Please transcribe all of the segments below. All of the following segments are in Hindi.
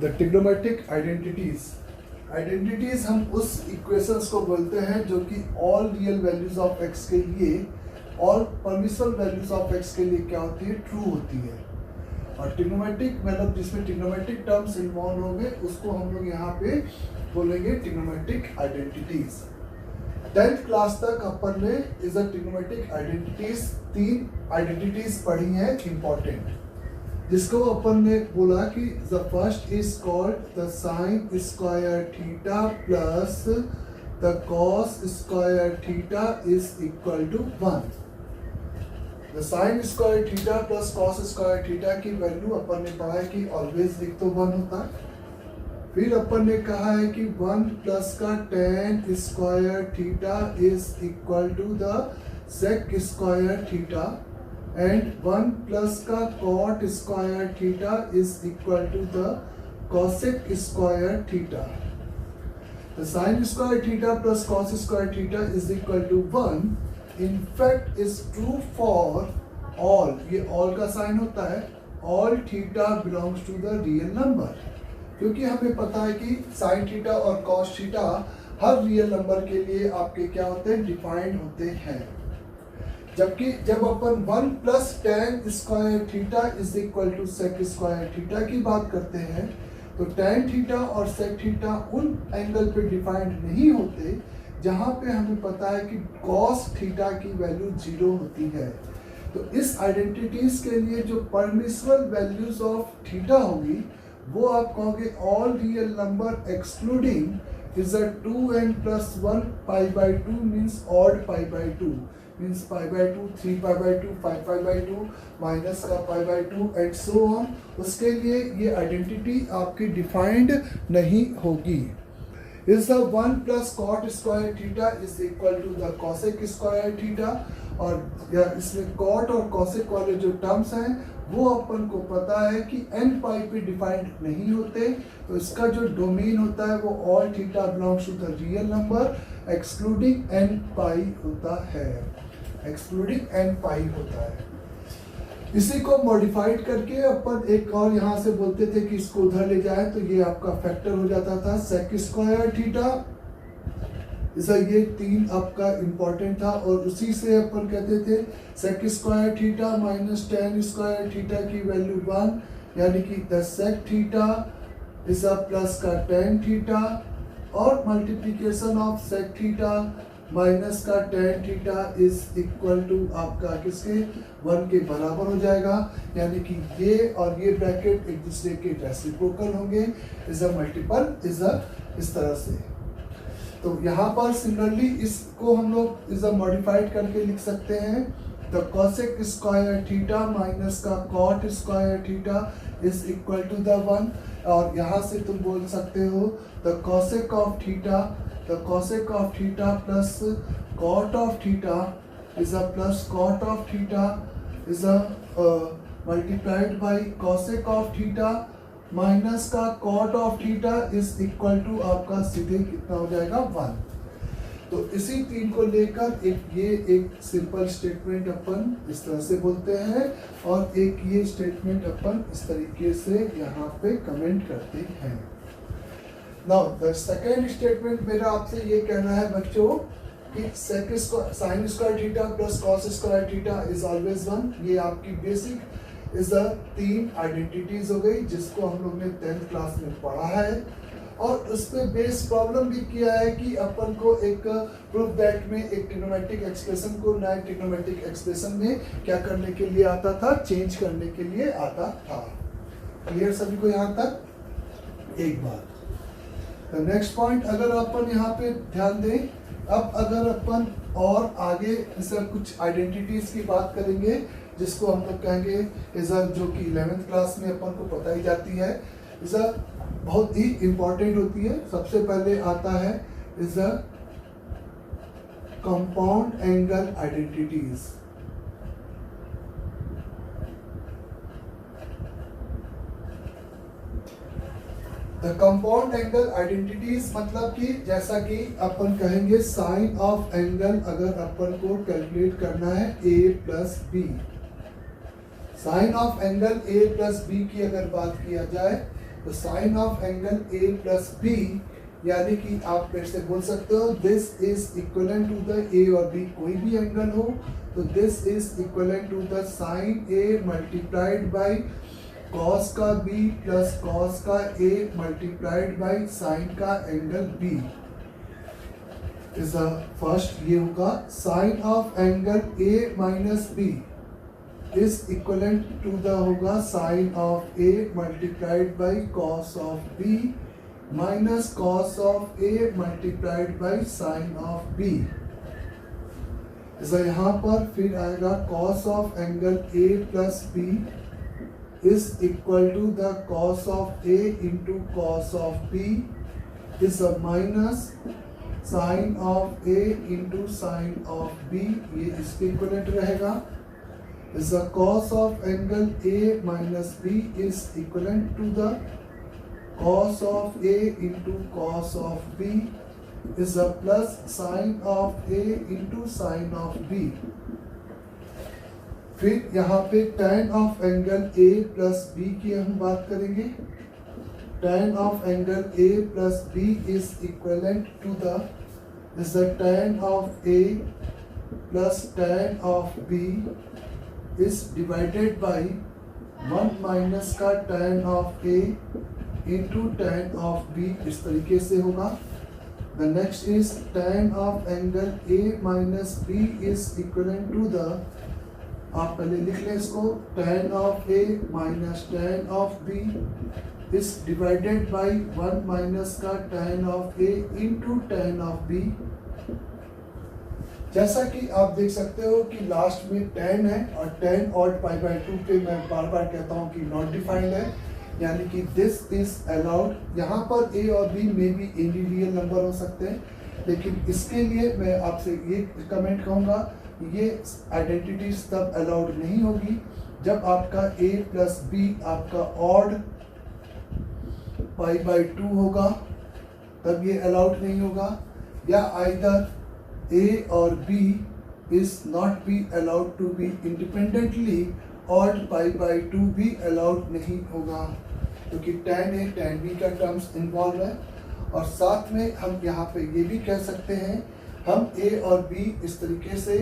द ट्रिग्नोमेट्रिक आइडेंटिटीज हम उस इक्वेशंस को बोलते हैं जो कि all real values of x के लिए, all permissible values of x के लिए क्या होती है, ट्रू होती है। और ट्रिग्नोमेट्रिक मतलब जिसमें ट्रिग्नोमेट्रिक टर्म्स इन्वॉल्व होंगे उसको हम लोग यहाँ पे बोलेंगे ट्रिग्नोमेट्रिक आइडेंटिटीज। 10th क्लास तक अपन ने is a trigonometric identities 3 identities पढ़ी हैं इंपॉर्टेंट, जिसको अपन ने बोला कि the first is called the sine square theta plus the cos square theta is equal to 1। The sine square theta plus cos square theta की वैल्यू अपन ने पढ़ा है कि ऑलवेज लिख तो 1 होता है। फिर अपन ने कहा है कि 1 प्लस का tan square theta is equal to the sec square theta and 1 plus का cot square theta is equal to the cosec square theta. The sine square theta plus cos square theta is equal to 1 in fact is true for all, ये ऑल का साइन होता है, all theta belongs to the real number, क्योंकि हमें पता है कि साइन थीटा और कॉस थीटा हर रियल नंबर के लिए आपके क्या होते हैं, डिफाइंड होते हैं। जबकि जब अपन 1 plus tan square theta is equal to sec square theta की बात करते हैं तो टेन थीटा और सेक थीटा उन एंगल पे डिफाइंड नहीं होते जहाँ पे हमें पता है कि कॉस थीटा की वैल्यू 0 होती है। तो इस आइडेंटिटीज के लिए जो परमिसिबल वैल्यूज ऑफ थीटा होगी वो आप कहोगे all real number excluding is a 2n plus 1 pi by 2 means odd pi by 2 means pi by 2, 3 pi by 2, 5 pi by 2, minus का pi by 2 and so on। उसके लिए ये आइडेंटिटी आपकी डिफाइंड नहीं होगी। Is the 1 plus cot square theta is equal to the cosec square theta, और इसमें कॉट और कॉसेक वाले जो टर्म्स हैं वो अपन को पता है कि n पाई पे डिफाइंड नहीं होते, तो इसका जो डोमेन होता है वो all theta belongs to the real number excluding n pi होता है, एक्सक्लूडिंग n पाई होता है। इसी को मॉडिफाइड करके अपन एक और यहाँ से बोलते थे कि इसको उधर ले जाए तो ये आपका फैक्टर हो जाता था सेक स्क्वायर थीटा। ये 3 आपका इम्पोर्टेंट था और उसी से अपन कहते थे sec square theta minus tan square theta की वैल्यू 1, यानी कि the sec theta is a plus का टेन थीटा और multiplication of sec theta minus का tan theta is equal to आपका किसके 1 के बराबर हो जाएगा, यानी कि ये और ये ब्रैकेट एक दूसरे के रेसिप्रोकल होंगे, is a multiple, is a इस तरह से। तो यहाँ पर सिमिलरली इसको हम लोग इज अ मॉडिफाइड करके लिख सकते हैं the cosec square theta minus का cot square theta is equal to the 1, और यहाँ से तुम बोल सकते हो the cosec of theta, the cosec of theta plus cot of theta is a plus cot of theta is a multiplied by cosec of theta minus का cot of theta is equal to आपका सीधे कितना हो जाएगा 1। तो इसी 3 को लेकर एक सिंपल स्टेटमेंट अपन इस तरह से बोलते हैं और एक ये स्टेटमेंट अपन इस तरीके से यहाँ पे कमेंट करते हैं। नाउ द सेकेंड स्टेटमेंट मेरा आपसे ये कहना है बच्चों कि sign square theta plus cos square theta is always 1। ये आपकी बेसिक इज द 3 आइडेंटिटीज हो गई जिसको हम लोग ने 10th क्लास में पढ़ा है, और उस पर बेस प्रॉब्लम भी किया है कि अपन को एक प्रूफ दैट में एक ट्रिग्नोमेट्रिक एक्सप्रेशन को नए ट्रिग्नोमेट्रिक एक्सप्रेशन में क्या करने के लिए आता था, चेंज करने के लिए आता था। क्लियर सभी को यहाँ तक? एक बात नेक्स्ट पॉइंट अगर अपन यहाँ पे ध्यान दें, अब अगर अपन और आगे जैसे कुछ आइडेंटिटीज की बात करेंगे जिसको हम लोग कहेंगे इज़र, जो कि 11th क्लास में अपन को पता ही जाती है, इज़र बहुत ही इम्पोर्टेंट होती है। सबसे पहले आता है is a compound angle identities. The compound angle identities मतलब कि जैसा कि अपन कहेंगे साइन ऑफ एंगल अगर अपन को कैलकुलेट करना है a plus B, sine of angle a plus B की अगर बात किया जाए तो sine of angle A plus B, यानी कि आप फिर से बोल सकते हो this is equivalent to the A और बी, कोई भी एंगल हो तो this is equivalent to the sine A multiplied by cos का बी प्लस कॉस का ए मल्टीप्लाइड बाई साइन का angle B. Is the first, ये होगा sine of angle A minus B is equivalent to the होगा sine of A multiplied by cos of B minus cos of A multiplied by sine of B. यहाँ पर फिर आएगा cos of angle A plus B is equal to the cos of A into cos of B is a minus sine of A into sine of B, ये इसके इक्वलेंट रहेगा। Is the cos of angle A minus B is equivalent to the cos of A into cos of B is a plus sin of A into sin of B। फिर यहाँ पे tan of angle A plus B की हम बात करेंगे। tan of angle A plus B is equivalent to the is the tan of A plus tan of B is divided by 1 minus का tan of A into tan of B, इस तरीके से होगा। The next is tan of angle A minus B is equivalent to the, आप पहले लिख लें इसको, tan of A minus tan of B is divided by 1 minus का tan of A into tan of B। जैसा कि आप देख सकते हो कि लास्ट में tan है और tan और पाई बाय 2 पे मैं बार बार कहता हूँ कि नॉट डिफाइंड है, यानी कि दिस इज अलाउड। यहाँ पर ए और बी में भी एनी रियल नंबर हो सकते हैं, लेकिन इसके लिए मैं आपसे ये कमेंट कहूँगा, ये आइडेंटिटीज तब अलाउड नहीं होगी जब आपका ए प्लस बी आपका ऑड पाई बाय 2 होगा, तब ये अलाउड नहीं होगा। या आइदर ए और B is not be allowed to be independently, odd pi by 2 भी अलाउड नहीं होगा, क्योंकि tan A tan B का टर्म्स इन्वॉल्व है। और साथ में हम यहाँ पे ये भी कह सकते हैं, हम A और B इस तरीके से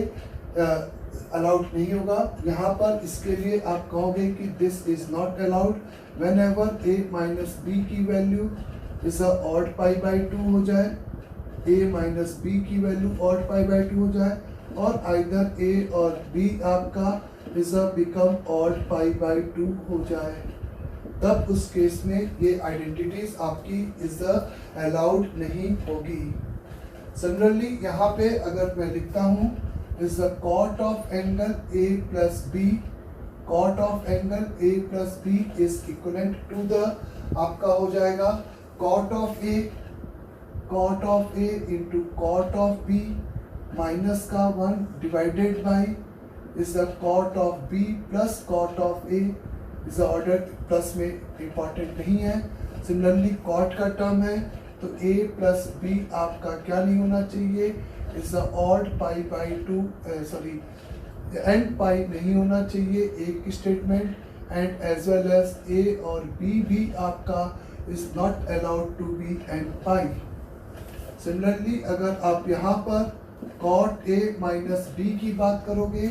अलाउड नहीं होगा। यहाँ पर इसके लिए आप कहोगे कि this is not allowed whenever A minus B की value is a odd pi by 2 हो जाए, A माइनस बी की वैल्यू ऑड पाई बाय 2 हो जाए, और आइदर A और B आपका is a become odd pi by 2 हो जाए, तब उस केस में ये आइडेंटिटीज आपकी इज अलाउड नहीं होगी। सिमिलरली यहाँ पे अगर मैं लिखता हूँ is the cot of angle A plus B, cot of angle A plus B is equivalent to the आपका हो जाएगा cot of A into cot of B minus का 1 divided by is the cot of B plus cot of A, इस ऑर्डर प्लस में इम्पॉर्टेंट नहीं है। सिमिलरली कॉट का टर्म है तो a प्लस बी आपका क्या नहीं होना चाहिए, is the odd pi by 2 sorry and pi नहीं होना चाहिए एक statement, and as well as a और b भी आपका is not allowed to be and pi. Similarly अगर आप यहाँ पर कॉट a माइनस बी की बात करोगे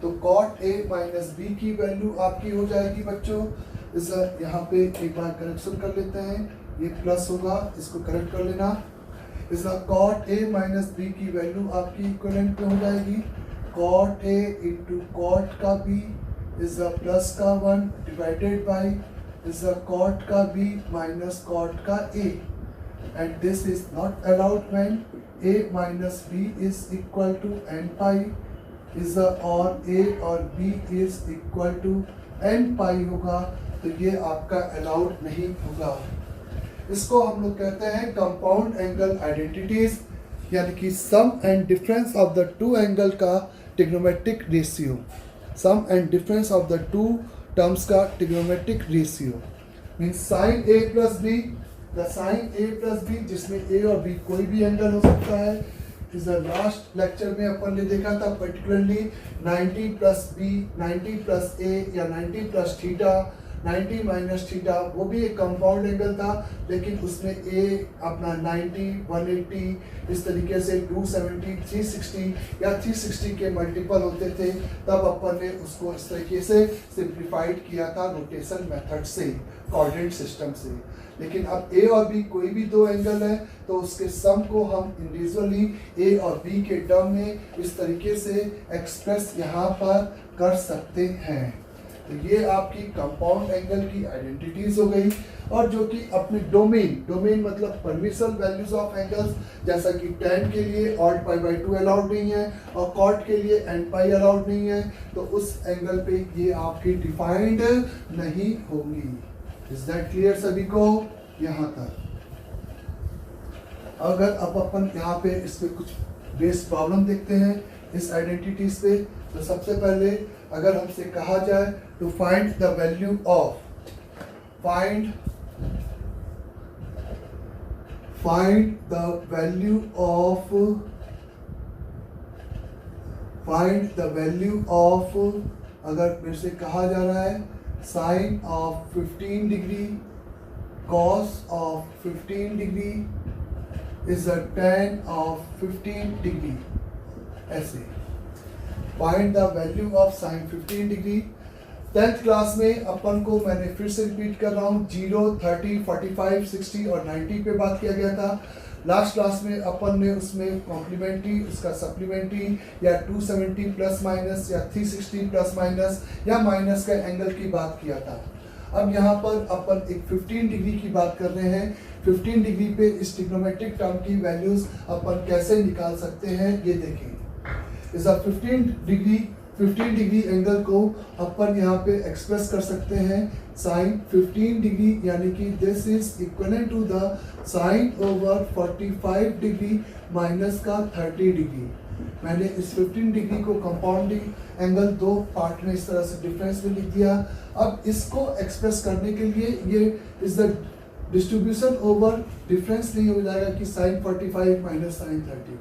तो कॉट a माइनस बी की वैल्यू आपकी हो जाएगी बच्चों, इस यहाँ पे एक बार करेक्शन कर लेते हैं, ये प्लस होगा, इसको करेक्ट कर लेना। इस कॉट a माइनस बी की वैल्यू आपकी इक्वलेंट पे हो जाएगी कॉट a इंटू कॉट का b इज प्लस का 1 डिवाइडेड बाई इज कॉट का b माइनस कॉट का a, and this is not allowed when a minus b is equal to n pi is और a और b is equal to n pi होगा, तो ये आपका अलाउड नहीं होगा। इसको हम लोग कहते हैं कंपाउंड एंगल आइडेंटिटीज, यानी कि sum and difference of the two angle का trigonometric ratio, sum and difference of the two terms का trigonometric ratio means sine a plus B, the sine a plus B जिसमें a और b कोई भी एंगल हो सकता है। इस लास्ट लेक्चर में अपन ने देखा था पर्टिकुलरली 90 प्लस बी, 90 प्लस ए या 90 प्लस थीटा, 90 माइनस थीटा, वो भी एक कंपाउंड एंगल था, लेकिन उसमें ए अपना 90, 180 इस तरीके से 270, 360 या 360 के मल्टीपल होते थे, तब अपन ने उसको इस तरीके से सिंप्लीफाइड किया था रोटेशन मेथड से, कोऑर्डिनेट सिस्टम से। लेकिन अब ए और बी कोई भी दो एंगल है तो उसके सम को हम इंडिविजुअली ए और बी के टर्म में इस तरीके से एक्सप्रेस यहाँ पर कर सकते हैं। तो ये आपकी कंपाउंड एंगल की आइडेंटिटीज हो गई। और जो कि अपने डोमेन मतलब परमिशन वैल्यूज ऑफ एंगल्स, जैसा कि tan के लिए ऑड पाई बाई 2 अलाउड नहीं है और कॉट के लिए एन पाई अलाउड नहीं है, तो उस एंगल पे ये आपकी डिफाइंड नहीं होंगी। इज दैट क्लियर सभी को यहाँ तक? अगर अब अपन यहाँ पे इस पे कुछ बेस प्रॉब्लम देखते हैं इस आइडेंटिटीज पे, तो सबसे पहले अगर हमसे कहा जाए to find the value of find the value of अगर मेरे से कहा जा रहा है sine of 15 degree cos of 15 degree is a tan of 15 degree, ऐसे find the value of sin 15 degree। 10th class में अपन को मैंने फिर से रिपीट कर रहा हूँ 0, 30, 45, 60 और 90 पे बात किया गया था। लास्ट क्लास में अपन ने उसमें कॉम्प्लीमेंट्री, उसका सप्लीमेंट्री या 270 प्लस माइनस या 360 प्लस माइनस या माइनस का एंगल की बात किया था। अब यहाँ पर अपन एक 15 डिग्री की बात कर रहे हैं। 15 डिग्री पे इस ट्रिग्नोमेट्रिक टर्म की वैल्यूज अपन कैसे निकाल सकते हैं ये देखें। इस 15 डिग्री एंगल को अपन यहाँ पे एक्सप्रेस कर सकते हैं साइन 15 डिग्री, यानी कि this is equivalent to the sine over 45 degree minus का 30 डिग्री। मैंने इस 15 डिग्री को कंपाउंडिंग एंगल दो पार्ट में इस तरह से डिफरेंस में लिख दिया। अब इसको एक्सप्रेस करने के लिए ये is the distribution over difference नहीं हो जाएगा कि साइन 45 माइनस साइन 30,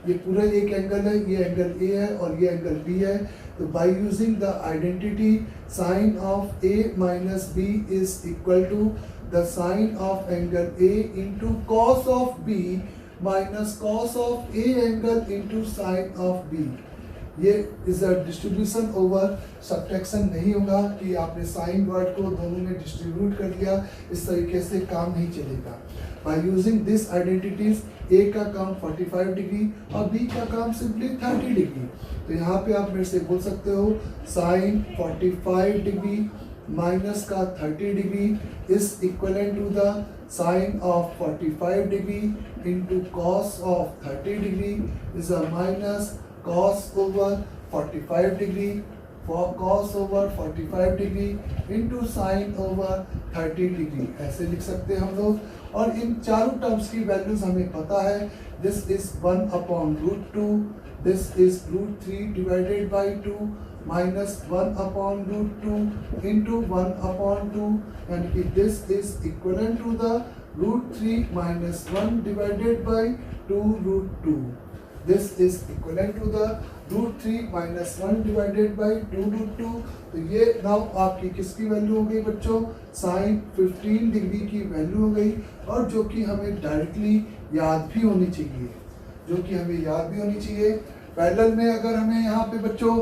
ये पूरा एक एंगल है, ये एंगल ए है और ये एंगल बी है। तो by using the identity sine of A minus B is equal to the sine of angle A into cos of B minus cos of A angle into sine of B. ये is a distribution over subtraction नहीं होगा कि आपने साइन वर्ड को दोनों में डिस्ट्रीब्यूट कर दिया, इस तरीके से काम नहीं चलेगा। बाय यूजिंग दिस आइडेंटिटीज ए का काम 45 डिग्री और बी का काम सिंपली 30 डिग्री। तो यहाँ पे आप मेरे से बोल सकते हो साइन 45 डिग्री माइनस का 30 degree is equivalent to the sine of 45 degree into cos of 30 degree is a minus cos over 45 degree for cos over 45 degree into sin over 30 degree, ऐसे लिख सकते हैं हम लोग। और इन चारों टर्म्स की वैल्यूज हमें पता है। This is 1/√2, this is √3 divided by 2 minus 1/√2 into 1/2, यानी कि this is equivalent to the √3 minus 1 divided by 2√2। This is equivalent to the √3 minus 1 divided by 2√2। तो ये नाउ आपकी किसकी वैल्यू हो गई बच्चों? साइन 15 डिग्री की वैल्यू हो गई, और जो कि हमें डायरेक्टली याद भी होनी चाहिए, पैरेलल में अगर हमें यहाँ पे बच्चों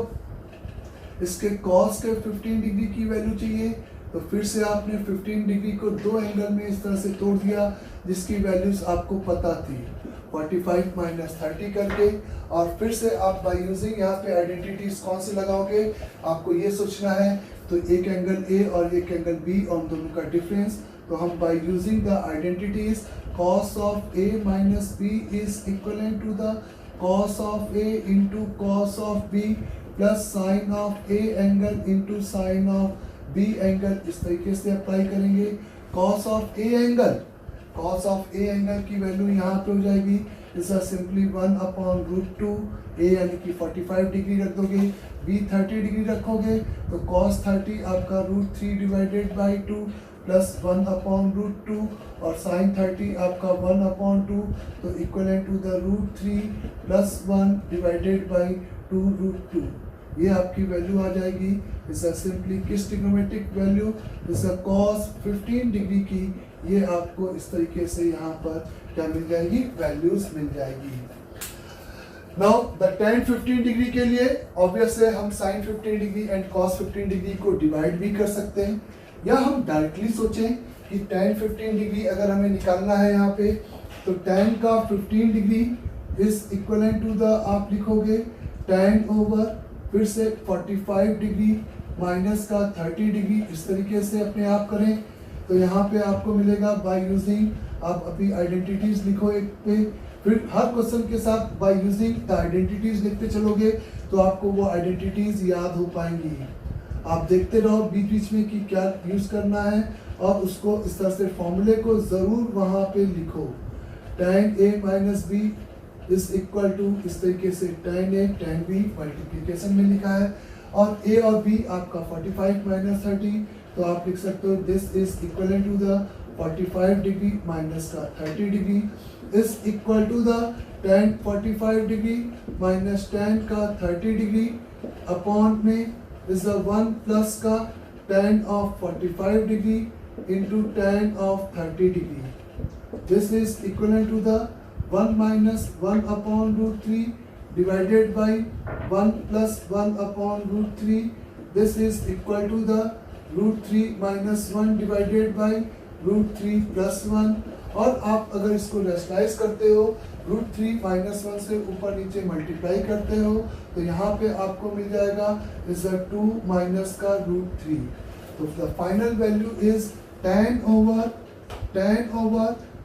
इसके कॉस के 15 डिग्री की वैल्यू चाहिए, तो फिर से आपने 15 डिग्री को दो एंगल में इस तरह से तोड़ दिया जिसकी वैल्यूज आपको पता थी 45 माइनस 30 करके। और फिर से आप बाय यूजिंग यहाँ पे आइडेंटिटीज कौन से लगाओगे, आपको ये सोचना है। तो एक एंगल ए और एक एंगल बी और दोनों का डिफरेंस, तो हम by using the identities cos of A minus B is equivalent to the cos of A into cos of B plus sine of A angle into sine of B angle, इस तरीके से अप्लाई करेंगे। कॉस ऑफ ए एंगल की वैल्यू यहाँ पे हो जाएगी इज सिंपली 1/√2, ए यानी कि 45 डिग्री रख दोगे, बी 30 डिग्री रखोगे, तो cos 30 आपका √3 डिवाइडेड बाई 2 प्लस 1/√2 और साइन 30 आपका 1/2, तो equivalent to the √3 plus 1 divided by 2√2। ये आपकी वैल्यू आ जाएगी। इसका सिंपली किस ट्रिग्नोमेट्रिक वैल्यू, इसका कॉस 15 डिग्री की ये आपको इस तरीके से यहाँ पर क्या मिल जाएगी, वैल्यूज मिल जाएगी। नाउ द tan 15 डिग्री के लिए ऑब्वियस है हम sin 15 degree and cos 15 degree को डिवाइड भी कर सकते हैं, या हम डायरेक्टली सोचें कि tan 15 डिग्री अगर हमें निकालना है यहाँ पे, तो tan का 15 degree is equivalent to the, आप लिखोगे tan ओवर फिर से 45 डिग्री माइनस का 30 डिग्री, इस तरीके से अपने आप करें तो यहाँ पे आपको मिलेगा बाय यूजिंग, आप अभी आइडेंटिटीज लिखो एक पे, फिर हर क्वेश्चन के साथ बाय यूजिंग द आइडेंटिटीज लिखते चलोगे तो आपको वो आइडेंटिटीज याद हो पाएंगी। आप देखते रहो बीच बीच में कि क्या यूज करना है और उसको इस तरह से फॉर्मूले को जरूर वहां पे लिखो। tan a minus B is equal to, इस तरीके से tan a tan b multiplication में लिखा है, और a और b आपका 45 माइनस 30, तो आप लिख सकते हो this is equal to the 45 degree minus का 30 degree is equal to the tan 45 degree minus tan का 30 डिग्री अपॉन में इज द 1 प्लस का tan of 45 degree into tan of 30 degree. This is equal to the 1 minus 1 upon root 3 divided by 1 plus 1 upon root 3, this is equal to the root 3 minus 1 divided by root 3 plus 1, और आप अगर इसको रेशनलाइज करते हो रूट 3 माइनस 1 से ऊपर नीचे मल्टीप्लाई करते हो तो यहाँ पे आपको मिल जाएगा इज 2 माइनस का रूट 3। तो the final value is tan over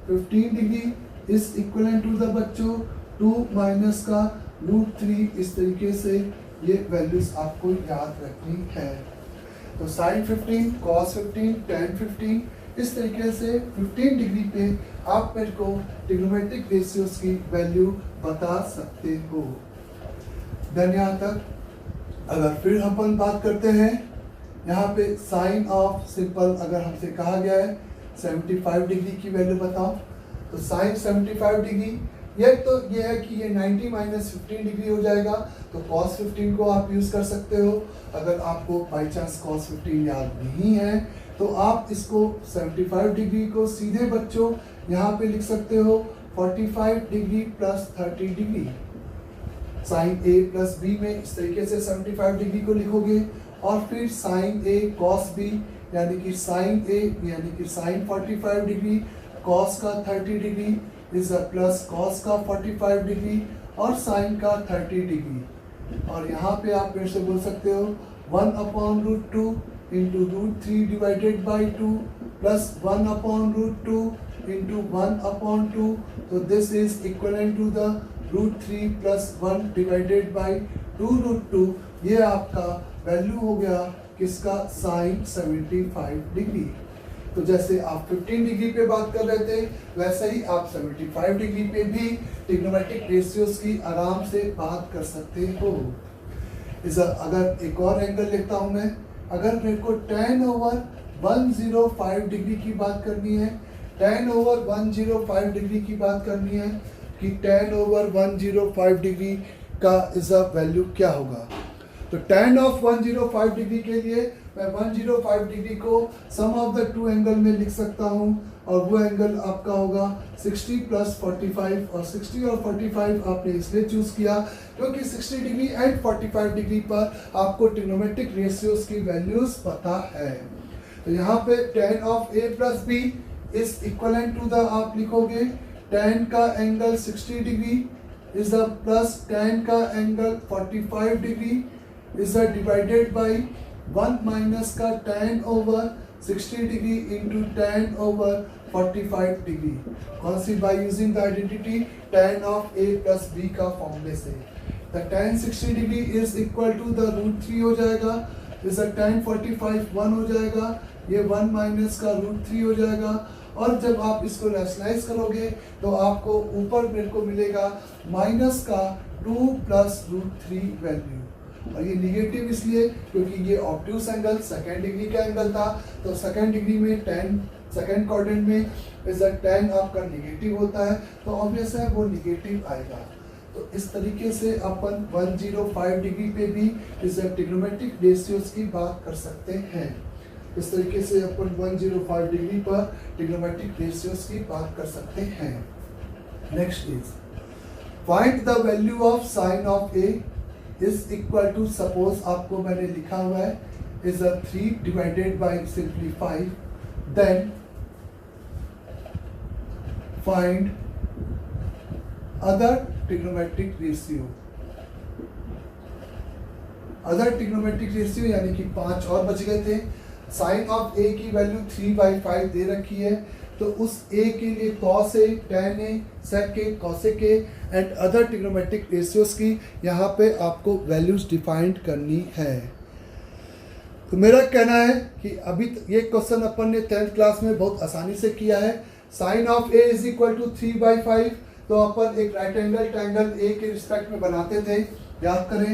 15 degree is equivalent to the बच्चों 2 माइनस का रूट 3। इस तरीके से ये वैल्यूज आपको याद रखनी है। तो sin 15, cos 15, tan 15, इस तरीके से 15 डिग्री पे आप मेरे को ट्रिग्नोमेट्रिक रेशियोज की वैल्यू बता सकते हो। देन यहाँ तक अगर फिर अपन बात करते हैं यहाँ पे साइन ऑफ सिंपल, अगर हमसे कहा गया है 75 डिग्री की वैल्यू बताओ, तो साइन 75 डिग्री ये तो ये है कि ये 90 माइनस 15 डिग्री हो जाएगा, तो cos 15 को आप यूज कर सकते हो। अगर आपको बाई चांस cos 15 याद नहीं है तो आप इसको 75 डिग्री को सीधे बच्चों यहाँ पे लिख सकते हो 45 degree plus 30 degree, sine a plus b में इस तरीके से 75 डिग्री को लिखोगे, और फिर साइन a cos b यानी कि साइन a यानी कि साइन 45 डिग्री cos का 30 डिग्री इज प्लस cos का 45 डिग्री और साइन का 30 डिग्री, और यहाँ पे आप फिर से बोल सकते हो 1 upon root 2 into root 3 divided by 2 plus 1 upon root 2 into 1 upon 2, तो this is equivalent to the root 3 plus 1 divided by 2 root 2। ये आपका वैल्यू हो गया किसका, साइन 75 डिग्री। तो जैसे आप 15 डिग्री पे बात कर रहे थे वैसे ही आप 75 डिग्री पे भी ट्रिग्नोमेट्रिक रेशियोज की आराम से बात कर सकते हो। अगर एक और एंगल लेता हूं मैं, अगर मेरे को tan ओवर 105 डिग्री की बात करनी है, tan ओवर 105 डिग्री की बात करनी है कि tan ओवर 105 डिग्री का इज अ वैल्यू क्या होगा, तो tan ऑफ 105 डिग्री के लिए मैं 105 डिग्री को सम ऑफ द टू एंगल में लिख सकता हूं, और वो एंगल आपका होगा 60 प्लस 45, और 60 और 45 आपने इसलिए चूज किया क्योंकि 60 डिग्री एंड 45 डिग्री पर आपको ट्रिग्नोमेट्रिक रेशियोज की वैल्यूज पता है। तो यहाँ पे tan of a plus b is equivalent to the, आप लिखोगे tan का angle 60 degree is the plus tan का angle 45 degree is the divided by 1 minus का tan over 60 degree into tan over 45 degree, कौन सी, by using the identity tan of a plus b का फॉर्मूले से। The tan 60 degree is equal to the root 3 हो जाएगा, इज द tan 45 1 हो जाएगा, ये 1 माइनस का रूट 3 हो जाएगा, और जब आप इसको रैशनलाइज करोगे तो आपको ऊपर मेरे को मिलेगा माइनस का 2 प्लस रूट 3 वैल्यू, और ये निगेटिव इसलिए क्योंकि ये ऑब्ट्यूस एंगल सेकेंड डिग्री का एंगल था, तो सेकेंड डिग्री में tan सेकेंड क्वाड्रेंट में इज tan आपका निगेटिव होता है, तो ऑब्वियस है वो निगेटिव आएगा। तो इस तरीके से अपन 105 डिग्री पे भी इस ट्रिग्नोमेट्रिक रेशियोज की बात कर सकते हैं। इस तरीके से अपन 105 डिग्री पर ट्रिग्नोमेट्रिक रेशियोज की बात कर सकते हैं। Next is find the value of sine of A is equal to, suppose आपको मैंने लिखा हुआ है is 3 divided by simply 5, then find other trigonometric ratio. Other trigonometric ratio यानी कि 5 और बच गए थे। साइन ऑफ ए की वैल्यू 3/5 दे रखी है, तो उस ए के लिए cos A, tan A, sec A, cosec A and other trigonometric ratios की यहाँ पे आपको वैल्यूज डिफाइंड करनी है। तो मेरा कहना है कि अभी ये क्वेश्चन अपन ने 10th क्लास में बहुत आसानी से किया है। Sine of A is equal to 3/5, तो अपन एक राइट एंगल ट्रायंगल ए के रिस्पेक्ट में बनाते थे। याद करें,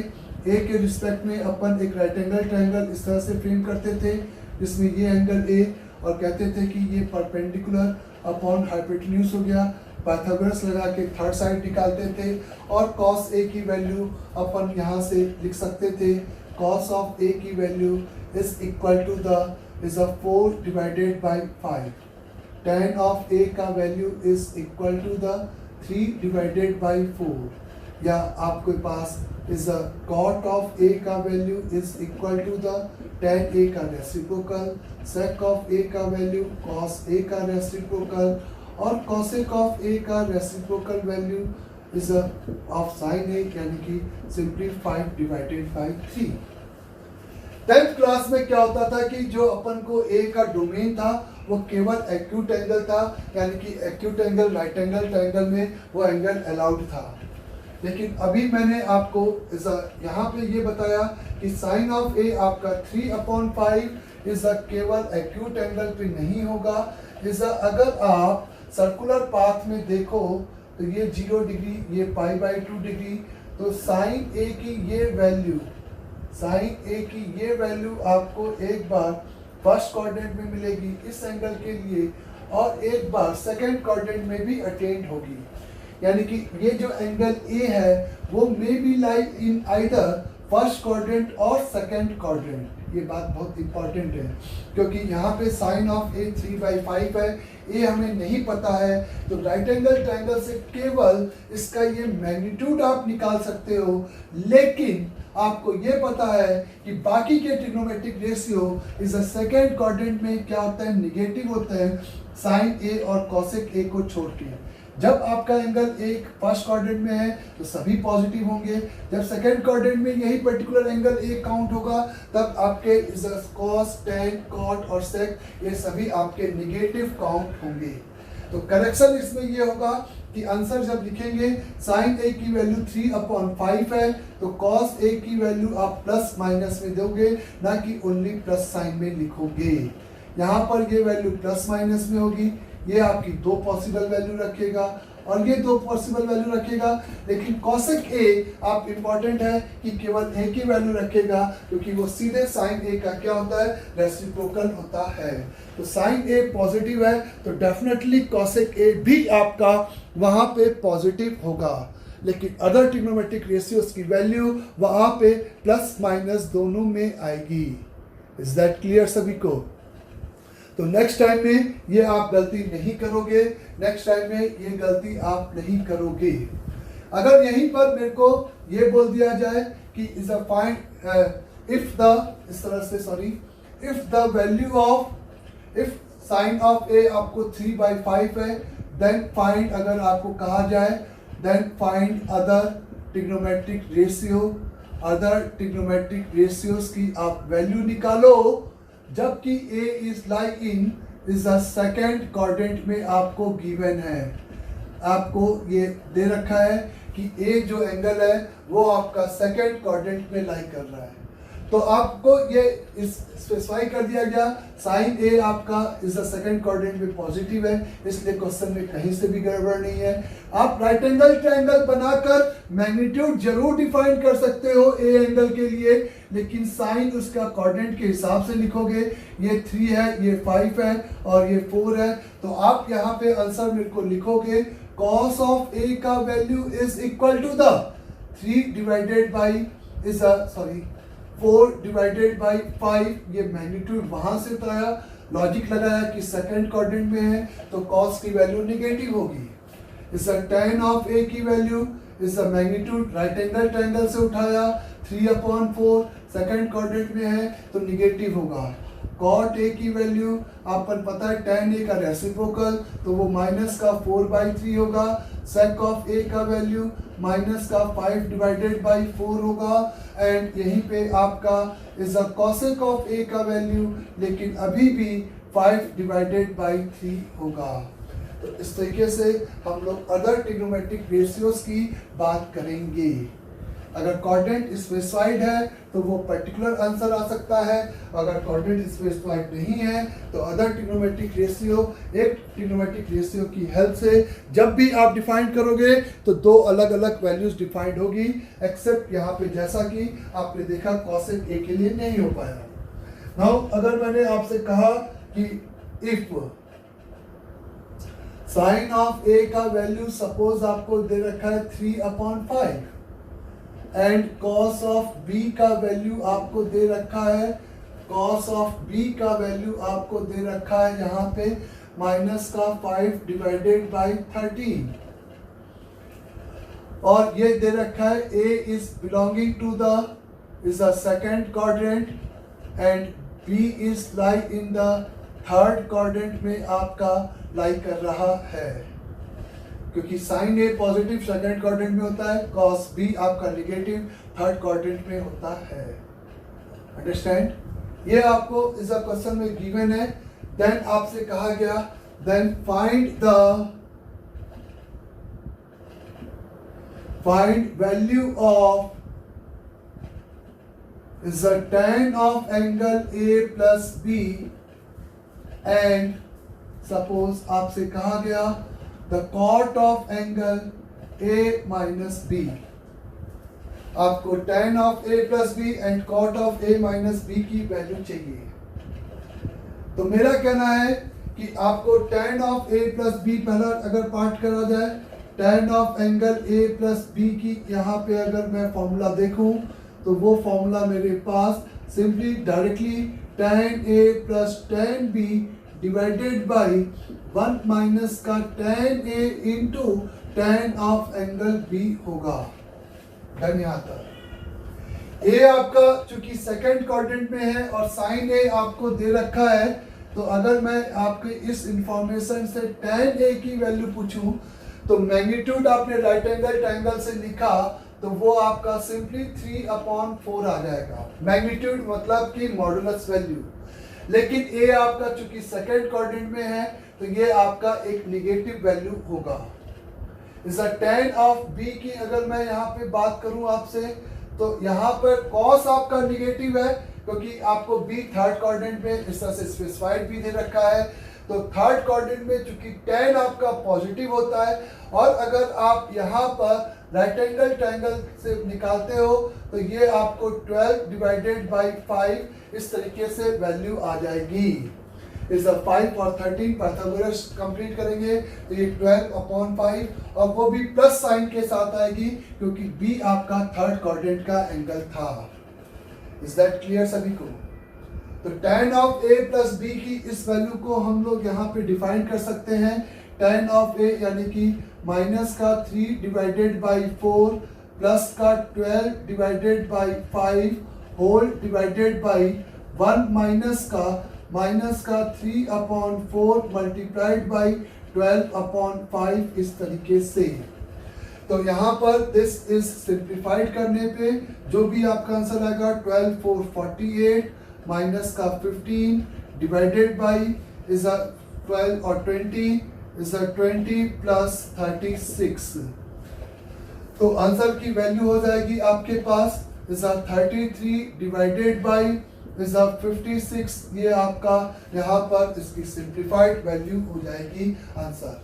ए के रिस्पेक्ट में अपन एक राइट एंगल ट्रायंगल इस तरह से फ्रेम करते थे, जिसमें ये एंगल ए और कहते थे कि ये परपेंडिकुलर अपॉन हाइपोटेन्यूज हो गया। पाइथागोरस लगा के थर्ड साइड निकालते थे और कॉस ए की वैल्यू अपन यहाँ से लिख सकते थे। कॉस ऑफ ए की value is equal to the is 4 divided by 5। tan of A का value is equal to the 3 divided by 4, या आपके पास इज cot ऑफ ए का value is equal to the tan A का रेसिप्रोकल, sec ऑफ ए का वैल्यू cos ए का रेसिप्रोकल और cosec ऑफ ए का reciprocal value is of sin ए, यानी कि simply 5 divided by 3। 10th class में क्या होता था कि जो अपन को ए का डोमेन था वो केवल एक्यूट एंगल था, यानी कि acute angle right angle triangle में वो एंगल अलाउड था। लेकिन अभी मैंने आपको यहाँ पे ये बताया कि साइन ऑफ ए आपका 3/5 इज केवल एक्यूट एंगल पे नहीं होगा। अगर आप सर्कुलर पाथ में देखो तो ये 0 डिग्री, ये π/2 डिग्री, तो साइन ए की ये वैल्यू, साइन ए की ये वैल्यू आपको एक बार फर्स्ट क्वाड्रेंट में मिलेगी इस एंगल के लिए और एक बार सेकंड क्वाड्रेंट में भी अटेंड होगी। यानी कि ये जो एंगल ए है वो may be lie in either first quadrant और सेकंड क्वाड्रेंट। ये बात बहुत इंपॉर्टेंट है क्योंकि यहाँ पे साइन ऑफ ए 3/5 है, ए हमें नहीं पता है, तो राइट एंगल ट्रायंगल से केवल इसका ये मैग्नीट्यूड आप निकाल सकते हो। लेकिन आपको ये पता है कि बाकी के ट्रिग्नोमेट्रिक रेशियो इस सेकंड क्वाड्रेंट में क्या होता है, निगेटिव होता है साइन ए और कॉसेक ए को छोड़ के। जब आपका एंगल एक फर्स्ट क्वाड्रेंट में है तो सभी पॉजिटिव होंगे, जब सेकंड क्वाड्रेंट में यही पर्टिकुलर एंगल ए काउंट होगा तब आपके कॉस, टेन, कॉट और सेक ये सभी आपके निगेटिव काउंट होंगे। तो करेक्शन इसमें ये होगा कि आंसर जब लिखेंगे साइन ए की वैल्यू 3/5 है तो कॉस ए की वैल्यू आप प्लस माइनस में दोगे, ना कि ओनली प्लस साइन में लिखोगे। यहाँ पर ये वैल्यू प्लस माइनस में होगी, ये आपकी 2 पॉसिबल वैल्यू रखेगा और ये 2 पॉसिबल वैल्यू रखेगा। लेकिन कॉसेक ए आप इंपॉर्टेंट है कि केवल ए की वैल्यू रखेगा क्योंकि वो सीधे साइन ए का क्या होता है, रेसिप्रोकल होता है। तो साइन ए पॉजिटिव है तो डेफिनेटली कॉसेक ए भी आपका वहाँ पे पॉजिटिव होगा। लेकिन अदर ट्रिग्नोमेट्रिक रेशियोज की वैल्यू वहाँ पे प्लस माइनस दोनों में आएगी। इज दैट क्लियर सभी को? तो नेक्स्ट टाइम में ये आप गलती नहीं करोगे, नेक्स्ट टाइम में ये गलती आप नहीं करोगे। अगर यहीं पर मेरे को ये बोल दिया जाए कि is a find if the इस तरह से sorry if the value of if sine of A आपको 3/5 है देन फाइंड, अगर आपको कहा जाए then find other trigonometric ratio, other trigonometric ratios की आप वैल्यू निकालो, जबकि A is like in is the second quadrant में आपको गिवन है। आपको ये दे रखा है कि ए जो एंगल है वो आपका सेकेंड क्वाड्रेंट में लाई कर रहा है, तो आपको ये स्पेसिफाई कर दिया गया साइन ए आपका इज द सेकंड क्वाड्रेंट में पॉजिटिव है, इसलिए क्वेश्चन में कहीं से भी गड़बड़ नहीं है। आप राइट एंगल ट्रायंगल बनाकर मैग्नीट्यूड जरूर डिफाइन कर सकते हो ए एंगल के लिए, लेकिन साइन उसका क्वाड्रेंट के हिसाब से लिखोगे। ये 3 है, ये 5 है और ये 4 है, तो आप यहाँ पे आंसर मेरे को लिखोगे cos of A का value is equal to the 3 divided by 4 divided by 5, ये मैग्नीट्यूड वहां से तो आया, लॉजिक लगाया कि सेकंड क्वाड्रेंट में है तो cos की वैल्यू निगेटिव होगी। इस tan ऑफ A की वैल्यू इस मैग्नीट्यूड राइट एंगल ट्रायंगल से उठाया 3/4 सेकंड क्वाड्रेंट में है तो निगेटिव होगा। cot A की वैल्यू आपको पता है tan A का रेसिप्रोकल तो वो माइनस का 4/3 होगा। sec ऑफ A का वैल्यू माइनस का 5 डिवाइडेड बाई 4 होगा। एंड यहीं पे आपका is a cosec of A का वैल्यू लेकिन अभी भी 5 डिवाइडेड बाई 3 होगा। तो इस तरीके से हम लोग अदर ट्रिग्नोमेट्रिक रेशियोज की बात करेंगे। अगर क्वाड्रेंट स्पेसिफाइड है तो वो पर्टिकुलर आंसर आ सकता है, अगर क्वाड्रेंट स्पेसिफाइड नहीं है तो अदर ट्रिग्नोमेट्रिक रेशियो, एक ट्रिग्नोमेट्रिक रेशियो की हेल्प से जब भी आप डिफाइन करोगे तो दो अलग अलग वैल्यूज डिफाइंड होगी, एक्सेप्ट यहाँ पे जैसा कि आपने देखा cosec A के लिए नहीं हो पाया। नाउ अगर मैंने आपसे कहा कि इफ साइन ऑफ A का वैल्यू सपोज आपको दे रखा है 3/5 एंड cos ऑफ B का वैल्यू आपको दे रखा है, cos ऑफ B का वैल्यू आपको दे रखा है यहाँ पे माइनस का 5 डिवाइडेड बाई 13 और ये दे रखा है A is belonging to the is a second quadrant and B is lie in the third quadrant में आपका लाई कर रहा है, क्योंकि sine A positive second quadrant में होता है, cos B आपका नेगेटिव थर्ड क्वाड्रेंट में होता है। अंडरस्टैंड? ये आपको इस क्वेश्चन में गिवन है। देन आपसे कहा गया then find value of is the tan of angle A plus B and suppose आपसे कहा गया the cot of angle A minus B। आपको tan of A plus B and cot of A minus B की वैल्यू चाहिए। तो मेरा कहना है कि आपको tan of A plus B पहला अगर पार्ट करा जाए, tan of angle A plus B की यहाँ पे अगर मैं फॉर्मूला देखूं तो वो फॉर्मूला मेरे पास simply directly tan A plus tan B divided by 1 minus का tan A into tan of angle B होगा। डन यहाँ तक। A आपका चूंकि सेकंड क्वाड्रेंट में है और साइन A आपको दे रखा है, तो अगर मैं आपके इस इंफॉर्मेशन से tan A की वैल्यू पूछूं तो मैग्नीट्यूड आपने राइट एंगल ट्रायंगल से लिखा तो वो आपका सिंपली 3/4 आ जाएगा। मैग्नीट्यूड मतलब कि मॉडुलस वैल्यू, लेकिन A आपका चूंकि सेकंड क्वाड्रेंट में है तो ये आपका एक निगेटिव वैल्यू होगा। इस tan ऑफ B की अगर मैं यहाँ पे बात करूं आपसे तो यहाँ पर cos आपका निगेटिव है क्योंकि आपको B थर्ड क्वाड्रेंट में इस तरह से स्पेसिफाइड भी दे रखा है। तो थर्ड क्वाड्रेंट में चूंकि tan आपका पॉजिटिव होता है और अगर आप यहाँ पर राइट एंगल ट्रायंगल से निकालते हो तो ये आपको 12 डिवाइडेड बाई 5 इस तरीके से वैल्यू आ जाएगी। इस 5 और 13 पाइथागोरस कंप्लीट करेंगे तो ये 12/5 और वो भी प्लस साइन के साथ आएगी क्योंकि B आपका थर्ड क्वाड्रेंट का एंगल था। इज दैट क्लियर सभी को? तो tan of A plus B की इस वैल्यू को हम लोग यहाँ पे डिफाइन कर सकते हैं। tan ऑफ A यानी कि माइनस का 3 डिवाइडेड बाई 4 प्लस का 12 divided by 5 whole divided by 1 minus का 3/4 मल्टीप्लाइड बाई 12/5 इस तरीके से। तो यहाँ पर दिस इज सिंप्लीफाइड करने पे जो भी आपका आंसर आएगा 12 4 48 माइनस का 15 डिवाइडेड बाई इज 12 और 20 इज 20 प्लस 36। तो आंसर की वैल्यू हो जाएगी आपके पास इज 33 डिवाइडेड बाई इज 56। ये आपका यहाँ पर इसकी सिंप्लीफाइड वैल्यू हो जाएगी आंसर।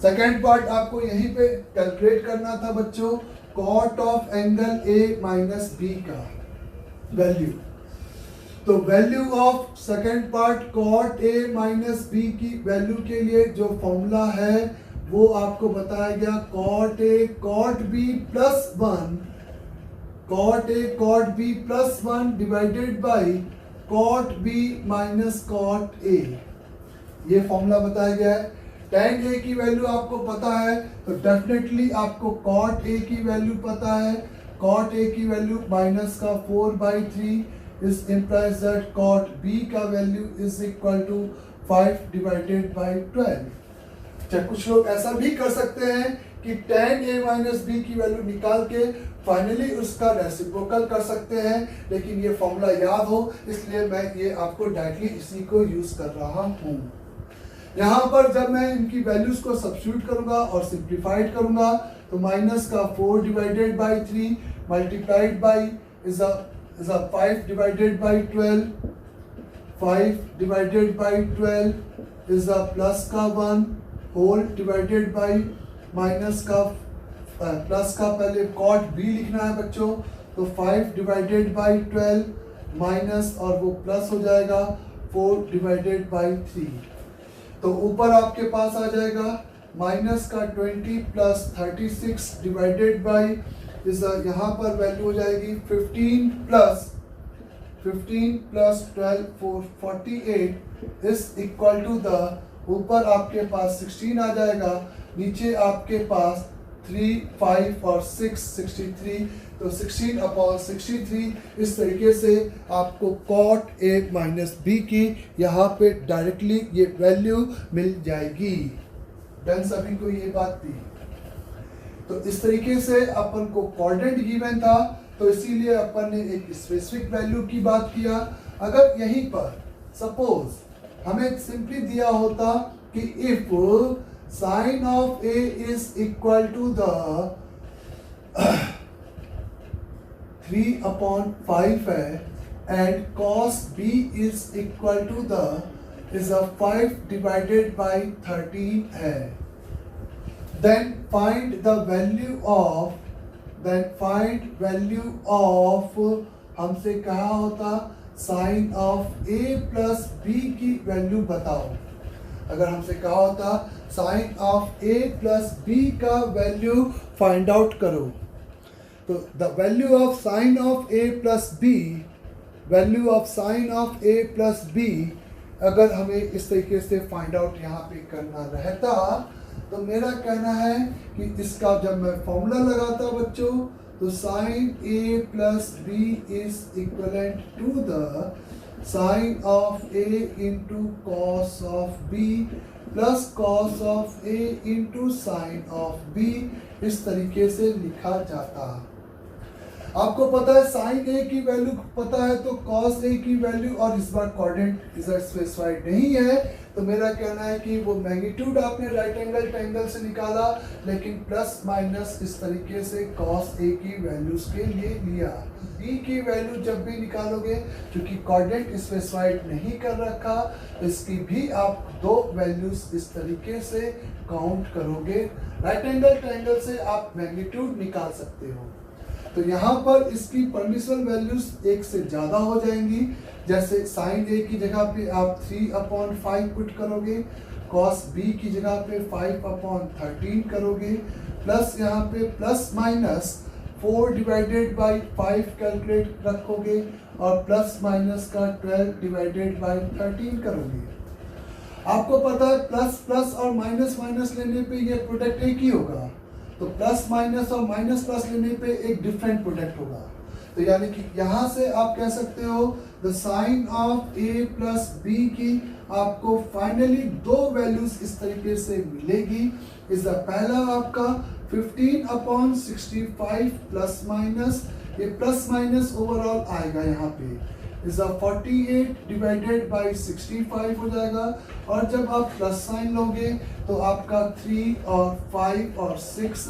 सेकेंड पार्ट आपको यहीं पे कैलकुलेट करना था बच्चों, cot of angle A minus B का वैल्यू। तो value of second part cot A minus B की वैल्यू के लिए जो फॉर्मूला है वो आपको बताया गया cot A cot B plus 1, cot A cot B plus 1 divided by cot B minus cot A। ये फॉर्मूला बताया गया है। tan A की वैल्यू आपको पता है तो डेफिनेटली आपको cot A की वैल्यू पता है। cot A की वैल्यू माइनस का 4/3 इस implies that cot B का value is equal to 5 divided by 12। चाहे कुछ लोग ऐसा भी कर सकते हैं कि tan A माइनस B की वैल्यू निकाल के फाइनली उसका रेसिप्रोकल कर सकते हैं, लेकिन ये फॉर्मूला याद हो इसलिए मैं ये आपको डायरेक्टली इसी को यूज कर रहा हूँ। यहाँ पर जब मैं इनकी वैल्यूज को सब्स्टिट्यूट करूंगा और सिंप्लीफाइड करूंगा तो माइनस का 4 divided by 3 multiplied by is a 5 divided by 12, 5 divided by 12 is a plus का 1 होल डिवाइडेड बाई माइनस का प्लस का पहले cot B लिखना है बच्चों, तो 5 डिवाइडेड बाई 12 माइनस और वो प्लस हो जाएगा 4 डिवाइडेड बाई 3। तो ऊपर आपके पास आ जाएगा माइनस का 20 प्लस 36 डिवाइडेड बाई इस यहाँ पर वैल्यू हो जाएगी 15 plus 12 4 48 is equal to the ऊपर आपके पास 16 आ जाएगा, नीचे आपके पास 3 5 और 6 63, तो 16/63 इस तरीके से आपको cot A माइनस B की यहाँ पे डायरेक्टली ये वैल्यू मिल जाएगी। डन, सभी को ये बात थी। तो इस तरीके से अपन को कोऑर्डिनेट गिवन था तो इसीलिए अपन ने एक स्पेसिफिक वैल्यू की बात किया। अगर यहीं पर सपोज हमें सिंपली दिया होता कि if sine of A is equal to the 3/5 है and cos B is equal to the is a 5 divided by 13 है, then find the value of हमसे कहा होता sine of A plus B की वैल्यू बताओ। अगर हमसे कहा होता sine of A plus B का वैल्यू फाइंड आउट करो, तो the value of sine of A plus B, value of sine of A plus B अगर हमें इस तरीके से फाइंड आउट यहाँ पे करना रहता तो मेरा कहना है कि इसका जब मैं फॉर्मूला लगाता बच्चों तो sine A plus B is equivalent to the sine of A into cos of B plus cos of A into sine of B, इस तरीके से लिखा जाता। आपको पता है साइन A की वैल्यू पता है तो cos A की वैल्यू, और इस बार कोऑर्डिनेट इधर स्पेसिफाइड नहीं है तो मेरा कहना है कि वो मैग्नीट्यूड आपने राइट एंगल ट्रायंगल से निकाला लेकिन प्लस माइनस इस तरीके से cos A की वैल्यूज के लिए लिया। B की वैल्यू जब भी निकालोगे क्योंकि कोऑर्डिनेट स्पेसिफाइड नहीं कर रखा तो इसकी भी आप दो वैल्यूज इस तरीके से काउंट करोगे। राइट एंगल ट्रायंगल से आप मैग्नीट्यूड निकाल सकते हो। तो यहाँ पर इसकी परमिसिबल वैल्यूज एक से ज़्यादा हो जाएंगी, जैसे साइन A की जगह पे आप 3/5 पुट करोगे, cos B की जगह पे 5/13 करोगे, प्लस यहाँ पे plus minus 4 divided by 5 calculate रखोगे और प्लस माइनस का 12 डिवाइडेड बाई 13 करोगे। आपको पता है प्लस प्लस और माइनस माइनस लेने पे ये प्रोडक्ट एक ही होगा, तो प्लस माइनस और माइनस प्लस लेने पे एक डिफरेंट प्रोडक्ट होगा। तो यानी कि यहाँ से आप कह सकते हो the sine of A plus B की आपको फाइनली दो वैल्यूज इस तरीके से मिलेगी। इस पहला आपका 15/65 प्लस माइनस, ये प्लस माइनस ओवरऑल आएगा यहाँ पे इज 48 डिवाइडेड बाई 65 हो जाएगा, और जब आप प्लस साइन लोगे तो आपका 3 और 5 और 6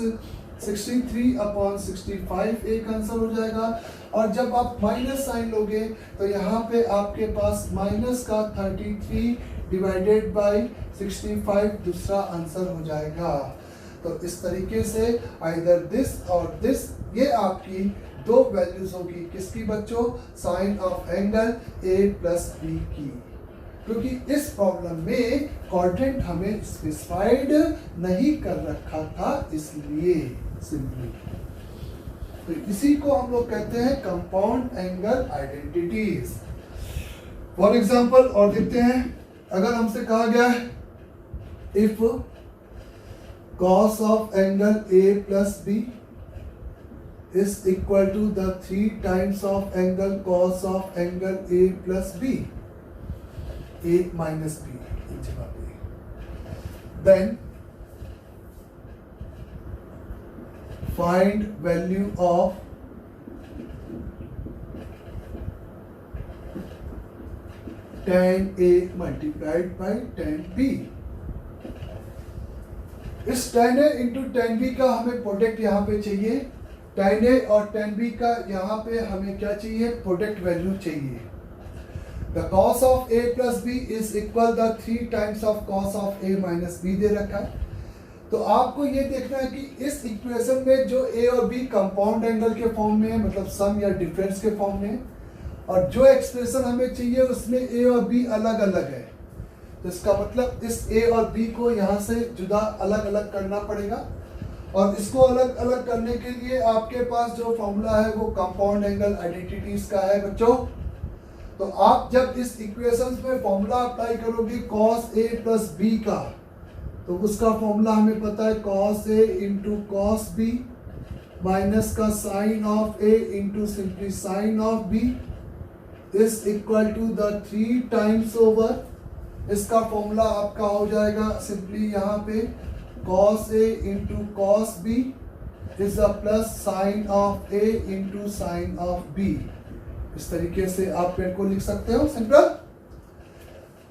63/65 एक आंसर हो जाएगा, और जब आप माइनस साइन लोगे तो यहाँ पे आपके पास माइनस का 33 डिवाइडेड बाई 65 दूसरा आंसर हो जाएगा। तो इस तरीके से आइदर दिस और दिस, ये आपकी दो वैल्यूज होगी किसकी बच्चों, sine of angle A plus B की। क्योंकि इस प्रॉब्लम में क्वाड्रेंट हमें स्पेसिफाइड नहीं कर रखा था, इसलिए सिंपली। तो इसी को हम लोग कहते हैं compound angle identities. For example और देखते हैं, अगर हमसे कहा गया है if cos of angle A plus B is equal to the 3 times of angle cos of angle A plus B, A minus B in जगह पे, then find value of tan A multiplied by tan B। इस tan A into tan B का हमें प्रोडक्ट यहाँ पे चाहिए, tan A और tan B का यहाँ पे हमें क्या चाहिए, प्रोडक्ट वैल्यू चाहिए। The cos of A plus B is equal the 3 times of cos of A minus B दे रखा है। तो आपको ये देखना है कि इस इक्वेशन में जो A और B कंपाउंड एंगल के फॉर्म में है, मतलब सम या डिफरेंस के फॉर्म में है, और जो एक्सप्रेशन हमें चाहिए उसमें A और B अलग अलग है। तो इसका मतलब इस A और B को यहाँ से जुदा अलग अलग करना पड़ेगा, और इसको अलग अलग करने के लिए आपके पास जो फॉर्मूला है वो कंपाउंड एंगल आइडेंटिटीज का है बच्चों। तो आप जब इस इक्वेशंस में फॉर्मूला अप्लाई करोगे cos A प्लस B का, तो उसका फॉर्मूला हमें पता है cos A into cos B minus का sine of A into simply sine of B is equal to the 3 times over, इसका फॉर्मूला आपका हो जाएगा सिंपली यहाँ पे cos A into cos B is a plus sine of A into sine of B। इस तरीके से आप पेड़ को लिख सकते हो सिंपल।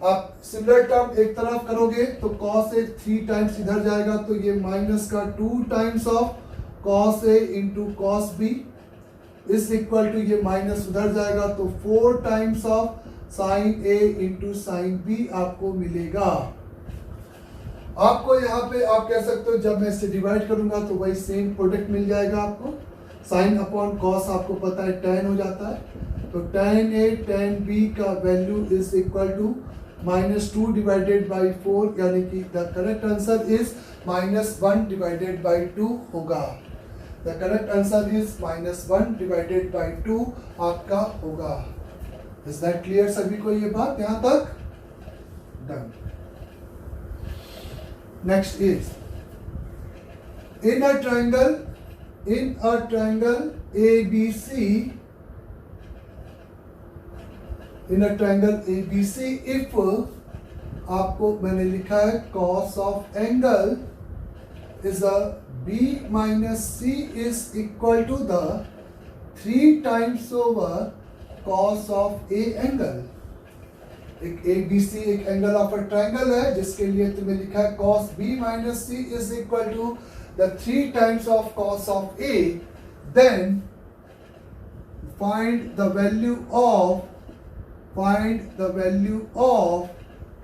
आप सिमिलर टर्म एक तरफ करोगे तो cos A 3 टाइम्स इधर जाएगा, तो ये माइनस का 2 times of cos A into cos B is equal to ये माइनस उधर जाएगा, तो 4 times of sine A into sine B आपको मिलेगा। आपको यहाँ पे आप कह सकते हो जब मैं इससे डिवाइड करूंगा तो वही सेम प्रोडक्ट मिल जाएगा आपको। साइन अपॉन कॉस आपको पता है tan हो जाता है, तो tan A tan B का value is equal to -2 divided by 4, यानी कि the correct answer is -1 divided by 2 होगा। The correct answer is -1 divided by 2 आपका होगा। इज दैट क्लियर सभी को ये बात यहाँ तक? Done. Next is in a triangle ABC, if आपको मैंने लिखा है cos of angle is a B minus C is equal to the 3 times over cos of A angle। एक ABC एक एंगल ऑफ अ ट्रायंगल है जिसके लिए तुम्हें लिखा है cos B minus C is equal to the 3 times of cos of A, then find the value of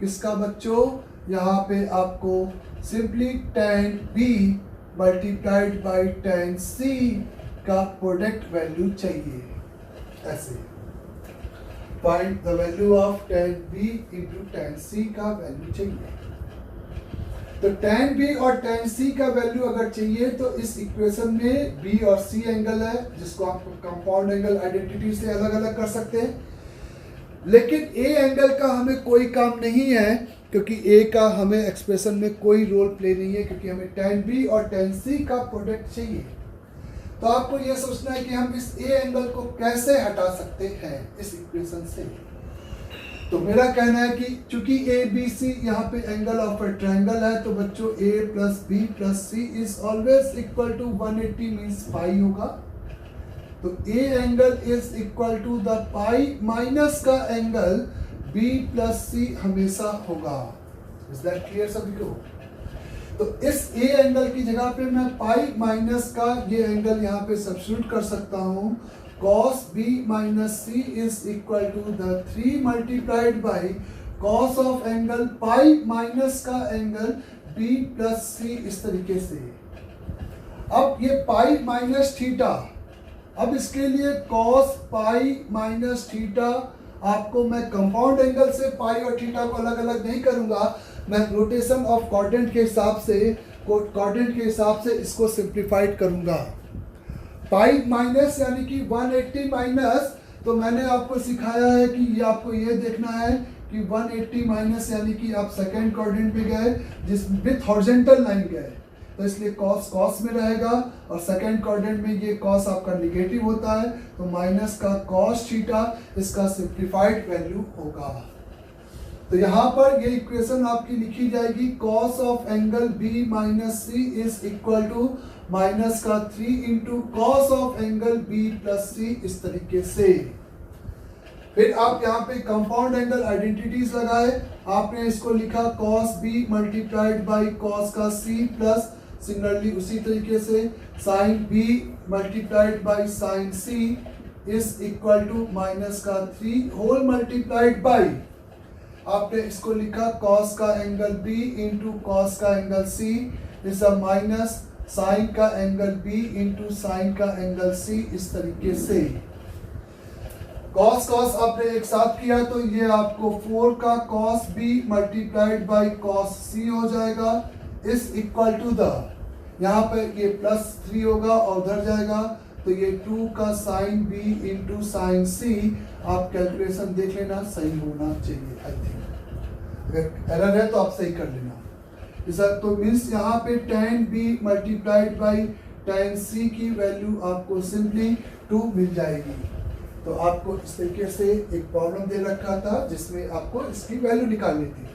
किसका बच्चों, यहाँ पे आपको simply tan B multiplied by tan C का प्रोडक्ट वैल्यू चाहिए। ऐसे find the value of tan B into tan C का वैल्यू चाहिए। तो tan B और tan C का वैल्यू अगर चाहिए तो इस इक्वेशन में B और C एंगल है जिसको आप कंपाउंड एंगल आइडेंटिटी से अलग अलग कर सकते हैं, लेकिन A एंगल का हमें कोई काम नहीं है क्योंकि A का हमें एक्सप्रेशन में कोई रोल प्ले नहीं है, क्योंकि हमें tan B और tan C का प्रोडक्ट चाहिए। तो आपको यह सोचना है कि हम इस A एंगल को कैसे हटा सकते हैं इस इक्वेशन से। तो मेरा कहना है कि चूंकि ABC यहाँ पे एंगल ऑफ अ ट्रायंगल है, तो बच्चों A plus B plus C is always equal to 180 means pi होगा। तो A angle is equal to the pi minus का एंगल B प्लस C हमेशा होगा। इज दैट क्लियर सभी को? तो इस A एंगल की जगह पे मैं पाई माइनस का ये एंगल यहाँ पे सब्स्टिट्यूट कर सकता हूँ। cos B minus C is equal to the 3 multiplied by cos of angle pi minus का एंगल B plus C इस तरीके से। अब ये पाई माइनस थीटा, अब इसके लिए cos पाई माइनस थीटा आपको मैं कंपाउंड एंगल से पाई और थीटा को अलग अलग नहीं करूंगा, मैं रोटेशन ऑफ क्वाड्रेंट के हिसाब से इसको सिंप्लीफाइड करूंगा। पाई माइनस यानी कि 180 माइनस, तो मैंने आपको सिखाया है कि ये आपको ये देखना है कि 180 माइनस यानी कि आप सेकेंड क्वाड्रेंट में गए जिस विथ हॉरिजॉन्टल लाइन गए, तो इसलिए कॉस कॉस में रहेगा, और सेकेंड क्वाड्रेंट में ये कॉस आपका निगेटिव होता है, तो माइनस का कॉस थीटा इसका सिंप्लीफाइड वैल्यू होगा। तो यहाँ पर ये इक्वेशन आपकी लिखी जाएगी, cos of angle B minus C is equal to minus का 3 into cos of angle B plus C, इस तरीके से। फिर आप यहाँ पे कंपाउंड एंगल आइडेंटिटीज लगाए, आपने इसको लिखा cos B multiplied by cos का सी प्लस, सिमिलरली उसी तरीके से sine B multiplied by sine C is equal to minus का 3 होल मल्टीप्लाइड बाई, आपने इसको लिखा कॉस का एंगल बी इंटू कॉस का angle C is a minus sine का एंगल बी इंटू साइन का एंगल सी, इस तरीके से। कॉस कॉस आपने एक साथ किया तो ये आपको 4 का cos B multiplied by cos C हो जाएगा, इज इक्वल टू द, यहाँ पे ये प्लस 3 होगा और उधर जाएगा, तो ये 2 का साइन बी इंटू साइन सी, आप कैलकुलेशन देख लेना, सही होना चाहिए। आई थिंक अगर एरर है तो आप सही कर लेना। तो मीन्स यहाँ पे tan b multiplied by tan c की वैल्यू आपको सिंपली 2 मिल जाएगी। तो आपको इस तरीके से एक प्रॉब्लम दे रखा था जिसमें आपको इसकी वैल्यू निकालनी थी।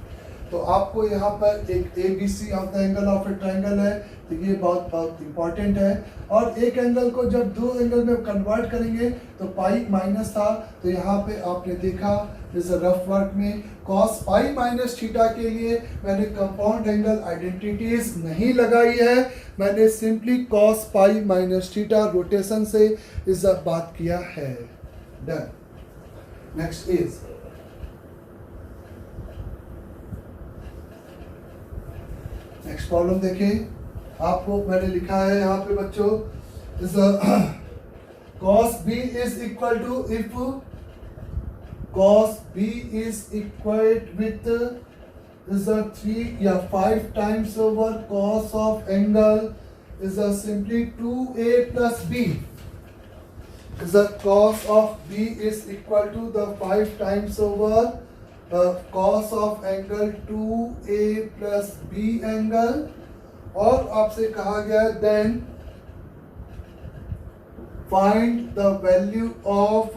तो आपको यहाँ पर एक ABC of the angle of A triangle है, तो ये बहुत इंपॉर्टेंट है। और एक एंगल को जब दो एंगल में कन्वर्ट करेंगे तो पाई माइनस था, तो यहाँ पे आपने देखा इस रफ वर्क में कॉस पाई माइनस थीटा के लिए मैंने कंपाउंड एंगल आइडेंटिटीज नहीं लगाई है, मैंने simply cos pi minus theta rotation से इस बात किया है। Done. Next is next problem देखें, आपको मैंने लिखा है यहाँ पे बच्चों, इस cos b is equal to, if cos b is equal with is a 3 या 5 times over cos of angle is a simply 2a plus b, is the cos of b is equal to the 5 times over cos of angle 2a plus b angle। और आपसे कहा गया then find the value of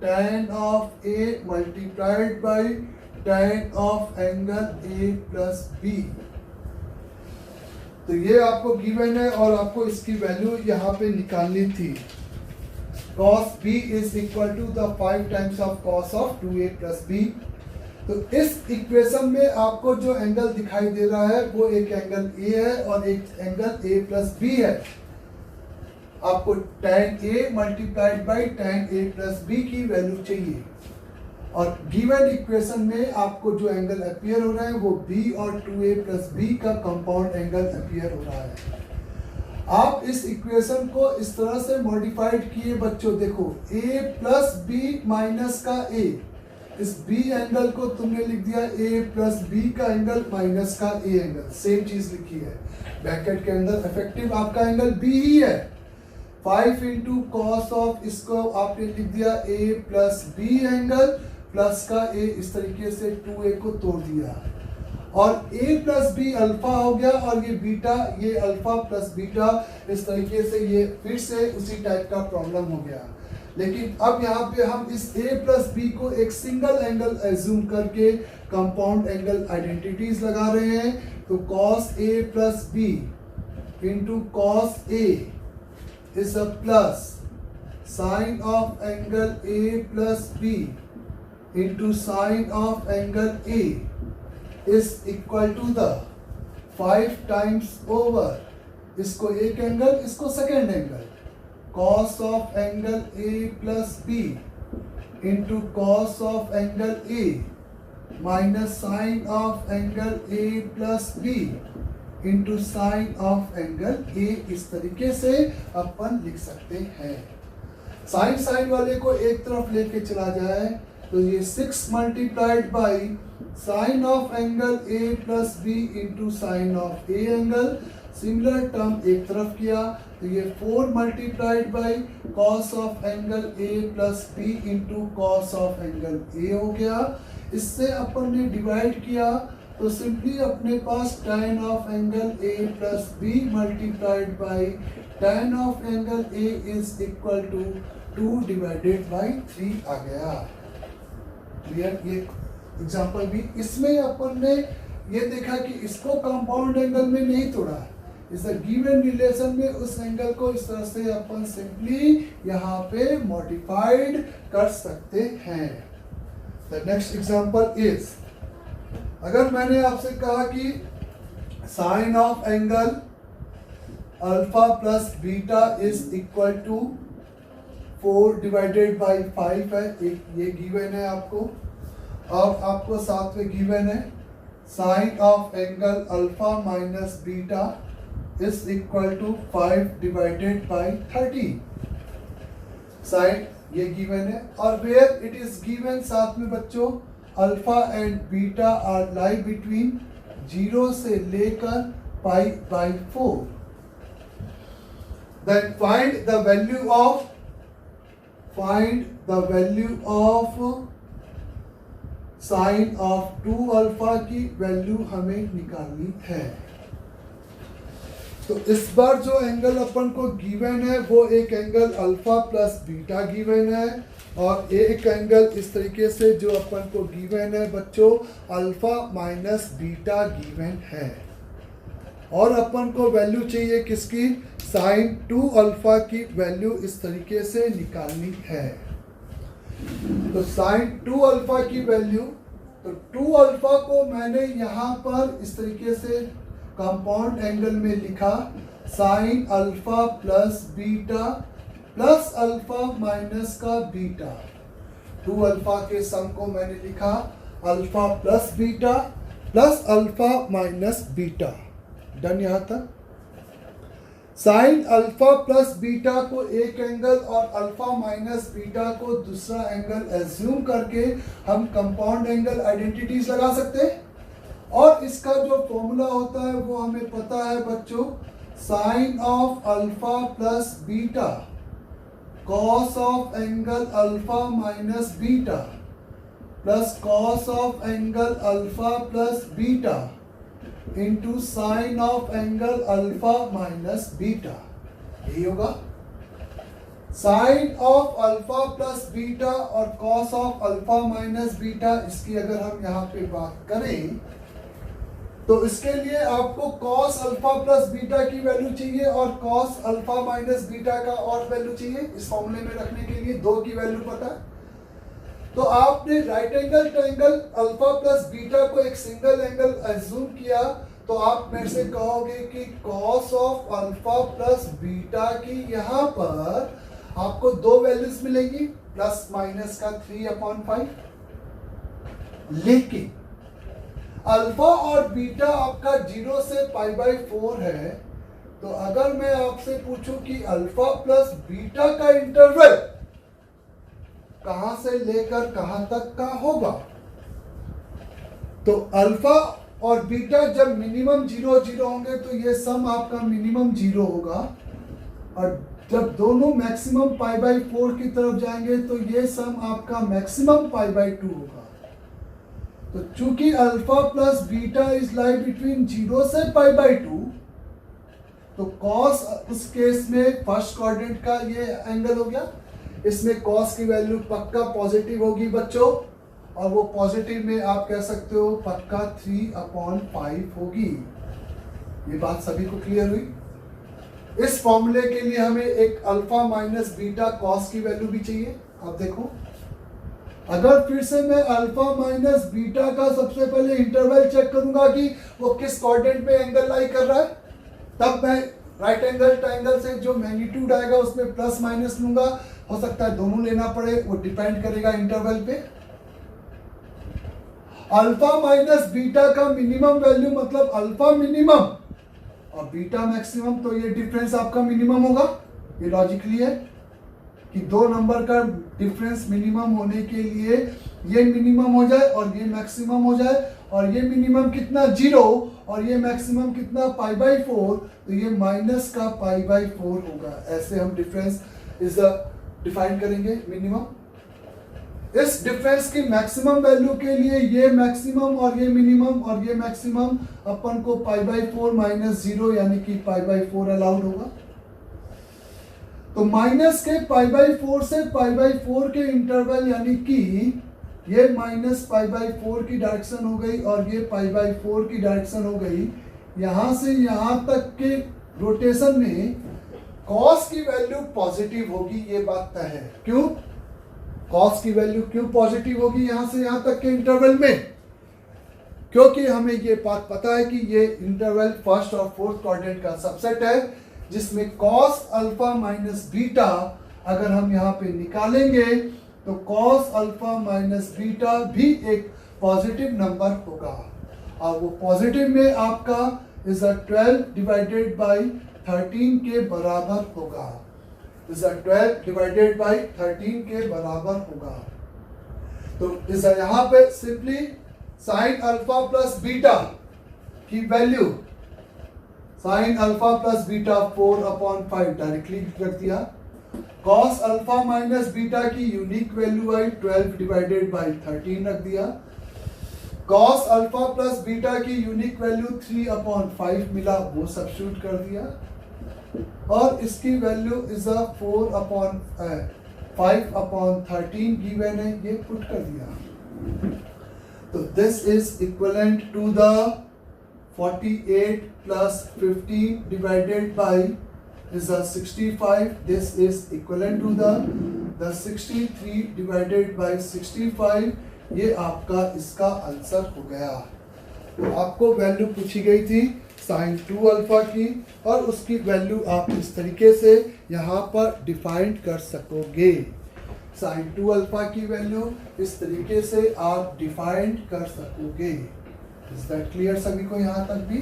tan of a multiplied by tan of angle a plus b। तो ये आपको गिवन है और आपको इसकी वैल्यू यहाँ पे निकालनी थी। cos b is equal to the 5 times of cos of 2a plus b। तो इस इक्वेशन में आपको जो एंगल दिखाई दे रहा है वो एक एंगल A है और एक एंगल A प्लस B है। आपको tan A multiplied by tan A plus B की वैल्यू चाहिए, और गिवन इक्वेशन में आपको जो एंगल अपीयर हो रहा है वो B और 2A प्लस B का कंपाउंड एंगल अपीयर हो रहा है। आप इस इक्वेशन को इस तरह से मॉडिफाइड किए बच्चों, देखो A प्लस B माइनस का A, इस B एंगल को तुमने लिख दिया A प्लस B का एंगल माइनस का A एंगल, सेम चीज लिखी है। ब्रैकेट के अंदर इफेक्टिव आपका एंगल B ही है। 5 इंटू कॉस ऑफ, इसको आपने लिख दिया A plus B angle plus का A, इस तरीके से 2A को तोड़ दिया, और A प्लस B अल्फा हो गया, और ये बीटा, ये अल्फा प्लस बीटा, इस तरीके से ये फिर से उसी टाइप का प्रॉब्लम हो गया। लेकिन अब यहाँ पे हम इस A प्लस B को एक सिंगल एंगल एज्यूम करके कंपाउंड एंगल आइडेंटिटीज लगा रहे हैं। तो cos A plus B into cos A is a plus sine of angle A plus B into sine of angle A is equal to the 5 times over, इसको एक एंगल, इसको second angle, cos of angle A plus B into cos of angle A minus sine of angle A plus B into sine of angle A, इस तरीके से अपन लिख सकते हैं। साइन साइन वाले को एक तरफ लेके चला जाए तो ये 6 multiplied by sine of angle A plus B into sine of A angle, similar term एक तरफ किया तो ये 4 multiplied by cos of angle A plus B into cos of angle A हो गया। इससे अपन ने डिवाइड किया तो सिंपली अपने पास tan of angle A plus B multiplied by tan of angle A is equal to 2 divided by 3 आ गया। क्लियर? ये एग्जांपल भी इसमें अपन ने ये देखा कि इसको कंपाउंड एंगल में नहीं तोड़ा, इस गिवन रिलेशन में उस एंगल को इस तरह से अपन सिंपली यहाँ पे मॉडिफाइड कर सकते हैं। द नेक्स्ट एग्जांपल इज, अगर मैंने आपसे कहा कि sine of angle alpha plus beta is equal to 4 divided by 5 है, एक ये गिवन है आपको, और आपको साथ में गिवन है sine of angle alpha minus beta is equal to 5 divided by 30। Sine ये गिवन है, और वेयर इट इज गिवन साथ में बच्चों alpha and beta are lie between 0 से लेकर pi by 4। Then find the value of sine of 2 alpha की वैल्यू हमें निकालनी है। तो इस बार जो एंगल अपन को गिवन है वो एक angle alpha plus beta given है, और एक एंगल इस तरीके से जो अपन को गिवन है बच्चों अल्फा माइनस बीटा गिवन है, और अपन को वैल्यू चाहिए किसकी, साइन 2 अल्फा की वैल्यू इस तरीके से निकालनी है। तो साइन 2 अल्फा की वैल्यू, तो 2 अल्फा को मैंने यहाँ पर इस तरीके से कंपाउंड एंगल में लिखा sign alpha plus beta plus alpha minus का बीटा। 2 अल्फा के सम को मैंने लिखा alpha plus beta plus alpha minus beta. Done यहाँ तक। साइन अल्फा प्लस बीटा को एक एंगल और अल्फा माइनस बीटा को दूसरा एंगल एज्यूम करके हम कंपाउंड एंगल आइडेंटिटीज लगा सकते हैं, और इसका जो फॉर्मूला होता है वो हमें पता है बच्चों, sine of alpha plus beta cos of angle alpha minus beta plus cos of angle alpha plus beta into sine of angle alpha minus beta. यही होगा sine of alpha plus beta और cos of alpha minus beta. इसकी अगर हम यहाँ पे बात करें तो इसके लिए आपको कॉस अल्फा प्लस बीटा की वैल्यू चाहिए और कॉस अल्फा माइनस बीटा का और वैल्यू चाहिए इस फॉर्मूले में रखने के लिए। 2 की वैल्यू पता है तो आपने right angle triangle alpha plus beta को एक सिंगल एंगल एज्यूम किया, तो आप मेरे से कहोगे कि cos of alpha plus beta की यहाँ पर आपको 2 वैल्यूज मिलेंगी, प्लस माइनस का 3/5। लेकिन अल्फा और बीटा आपका 0 से π/4 है, तो अगर मैं आपसे पूछूं कि अल्फा प्लस बीटा का इंटरवल कहां से लेकर कहां तक का होगा, तो अल्फा और बीटा जब मिनिमम 0 होंगे तो ये सम आपका मिनिमम 0 होगा, और जब दोनों मैक्सिमम π/4 की तरफ जाएंगे तो ये सम आपका मैक्सिमम π/2 होगा। तो चूंकि alpha plus beta is lie between 0 से π/2, तो कॉस उस केस में फर्स्ट क्वाड्रेंट का ये एंगल हो गया, इसमें कॉस की वैल्यू पक्का पॉजिटिव होगी बच्चों, और वो पॉजिटिव में आप कह सकते हो पक्का 3/5 होगी। ये बात सभी को क्लियर हुई। इस फॉर्मूले के लिए हमें एक अल्फा माइनस बीटा कॉस की वैल्यू भी चाहिए। अब देखो, अगर फिर से मैं अल्फा माइनस बीटा का सबसे पहले इंटरवल चेक करूंगा कि वो किस क्वाड्रेंट में एंगल लाई कर रहा है, तब मैं राइट एंगल ट्रायंगल से जो मैग्नीट्यूड आएगा उसमें प्लस माइनस लूंगा। हो सकता है दोनों लेना पड़े, वो डिपेंड करेगा इंटरवल पे। अल्फा माइनस बीटा का मिनिमम वैल्यू मतलब अल्फा मिनिमम और बीटा मैक्सिमम, तो ये डिफरेंस आपका मिनिमम होगा। ये लॉजिकली है। कि दो नंबर का डिफरेंस मिनिमम होने के लिए ये मिनिमम हो जाए और ये मैक्सिमम हो जाए, और ये मिनिमम कितना 0 और ये मैक्सिमम कितना π/4, तो ये माइनस का π/4 होगा। ऐसे हम डिफरेंस इज द डिफाइन करेंगे मिनिमम। इस डिफरेंस की मैक्सिमम वैल्यू के लिए ये मैक्सिमम और ये मिनिमम और ये मैक्सिमम अपन को π/4 माइनस 0 यानी कि π/4 अलाउड होगा। तो माइनस के π/4 से π/4 के इंटरवल यानी कि ये माइनस π/4 की डायरेक्शन हो गई और ये π/4 की डायरेक्शन हो गई। यहां से यहां तक के रोटेशन में कॉस की वैल्यू पॉजिटिव होगी, ये बात तय है। क्यों कॉस की वैल्यू क्यों पॉजिटिव होगी यहां से यहां तक के इंटरवल में? क्योंकि हमें ये बात पता है कि ये इंटरवल फर्स्ट और फोर्थ क्वाड्रेंट का सबसेट है, जिसमें कॉस अल्फा माइनस बीटा अगर हम यहाँ पे निकालेंगे तो कॉस अल्फा माइनस बीटा भी एक पॉजिटिव नंबर होगा, और वो पॉजिटिव में आपका इज 12 डिवाइडेड बाई 13 के बराबर होगा। इज 12 डिवाइडेड बाई 13 के बराबर होगा। तो इस यहाँ पे simply sine alpha plus beta की value sine alpha plus beta 4/5 directly रख दिया। कॉस अल्फा माइनस बीटा की यूनिक वैल्यू आई 12 डिवाइडेड बाई 13 रख दिया। कॉस अल्फा प्लस बीटा की यूनिक वैल्यू 3/5 मिला, वो सब्स्टिट्यूट कर दिया, और इसकी वैल्यू इज 5/13 गिवन है, ये पुट कर दिया। तो this is equivalent to the 48 plus 15 divided by is 65. This is equivalent to the 63 divided by 65. ये आपका इसका आंसर हो गया। तो आपको वैल्यू पूछी गई थी साइन 2 अल्फा की, और उसकी वैल्यू आप इस तरीके से यहाँ पर डिफाइन कर सकोगे। साइन 2 अल्फा की वैल्यू इस तरीके से आप डिफाइन कर सकोगे। Is that clear सभी को यहाँ तक भी?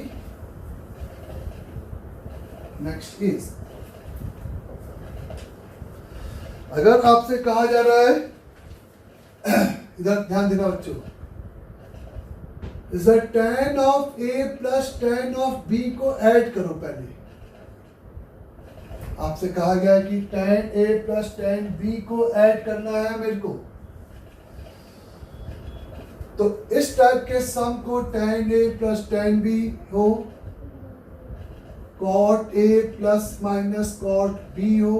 Next is, अगर आपसे कहा जा रहा है, इधर ध्यान देना बच्चों, is that tan of A plus tan of B को ऐड करो। पहले आपसे कहा गया है कि tan A plus tan B को ऐड करना है मेरे को। तो इस टाइप के सम को tan A plus tan B हो, cot A plus minus cot B हो,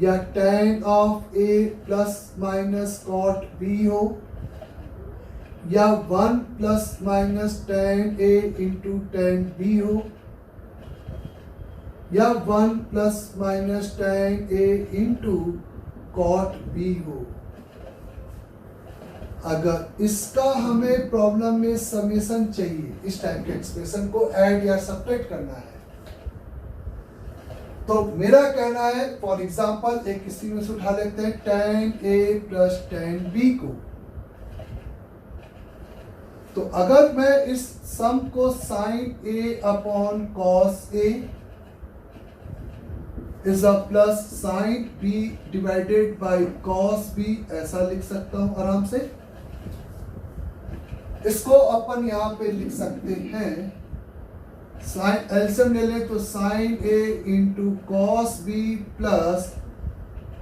या tan of A plus minus cot B हो, या 1 plus minus tan A into tan B हो, या 1 plus minus tan A into cot B हो। अगर इसका हमें प्रॉब्लम में समेशन चाहिए, इस टाइप के एक्सप्रेशन को ऐड या सब्ट्रैक्ट करना है, तो मेरा कहना है फॉर एग्जांपल एक इसी में से उठा लेते हैं tan A plus tan B को। तो अगर मैं इस सम को sin A upon cos A is a plus sin B divided by cos B ऐसा लिख सकता हूं आराम से। इसको अपन यहां पे लिख सकते हैं, साइन एलसीएम ले लें तो sin A into cos B plus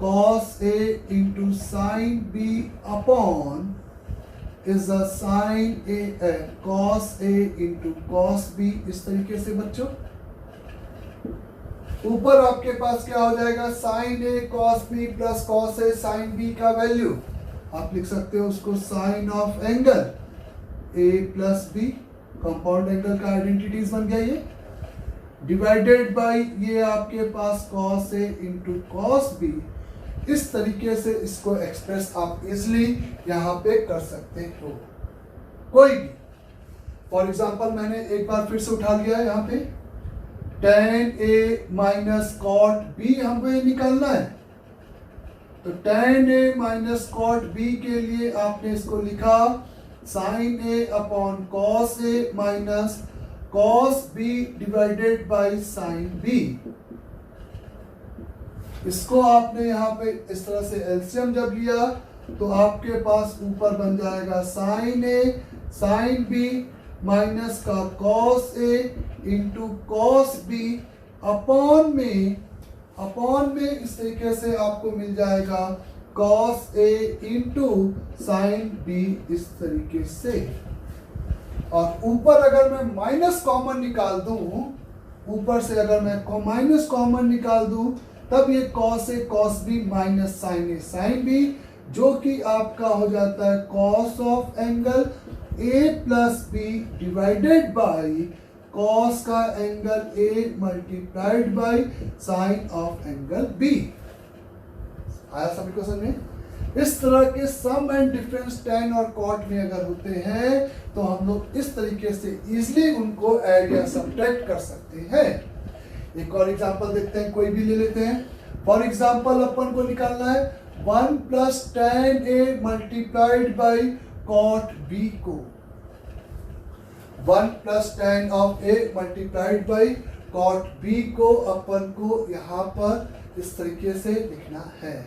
cos A into sin B upon is a sin A cos A into cos B। इस तरीके से बच्चों ऊपर आपके पास क्या हो जाएगा, sin A cos B plus cos A sin B का वैल्यू आप लिख सकते हो उसको sine of angle A plus B, compound angle का आइडेंटिटीज बन गया ये, डिवाइडेड बाय ये आपके पास cos A into cos B। इस तरीके से इसको एक्सप्रेस आप इजिली यहाँ पे कर सकते हो कोई भी। फॉर एग्जांपल मैंने एक बार फिर से उठा लिया है यहाँ पे tan A minus cot B हमको ये निकालना है। तो tan A minus cot B के लिए आपने इसको लिखा sin A upon cos A minus cos B divided by sin B। इसको आपने यहाँ पे इस तरह से एलसीएम जब लिया तो आपके पास ऊपर बन जाएगा sine A sine B minus का cos A into cos B upon में इस तरीके से आपको मिल जाएगा cos A into sine B इस तरीके से। और ऊपर अगर मैं माइनस कॉमन निकाल दूं, ऊपर से अगर मैं माइनस कॉमन निकाल दूं तब ये cos A cos B minus sine A sine B जो कि आपका हो जाता है cos of angle A plus B divided by cos का angle A multiplied by sine of angle B. आया सभी को समझ में? इस तरह के सम एंड डिफरेंस tan और cot में अगर होते हैं तो हम लोग इस तरीके से इजीली उनको ऐड या सब्ट्रैक्ट कर सकते हैं। एक और एग्जांपल देखते हैं, कोई भी ले लेते हैं। फॉर एग्जांपल अपन को निकालना है 1 plus tan a multiplied by cot b को 1 plus tan of a multiplied by cot b को अपन को यहाँ पर इस तरीके से लिखना है।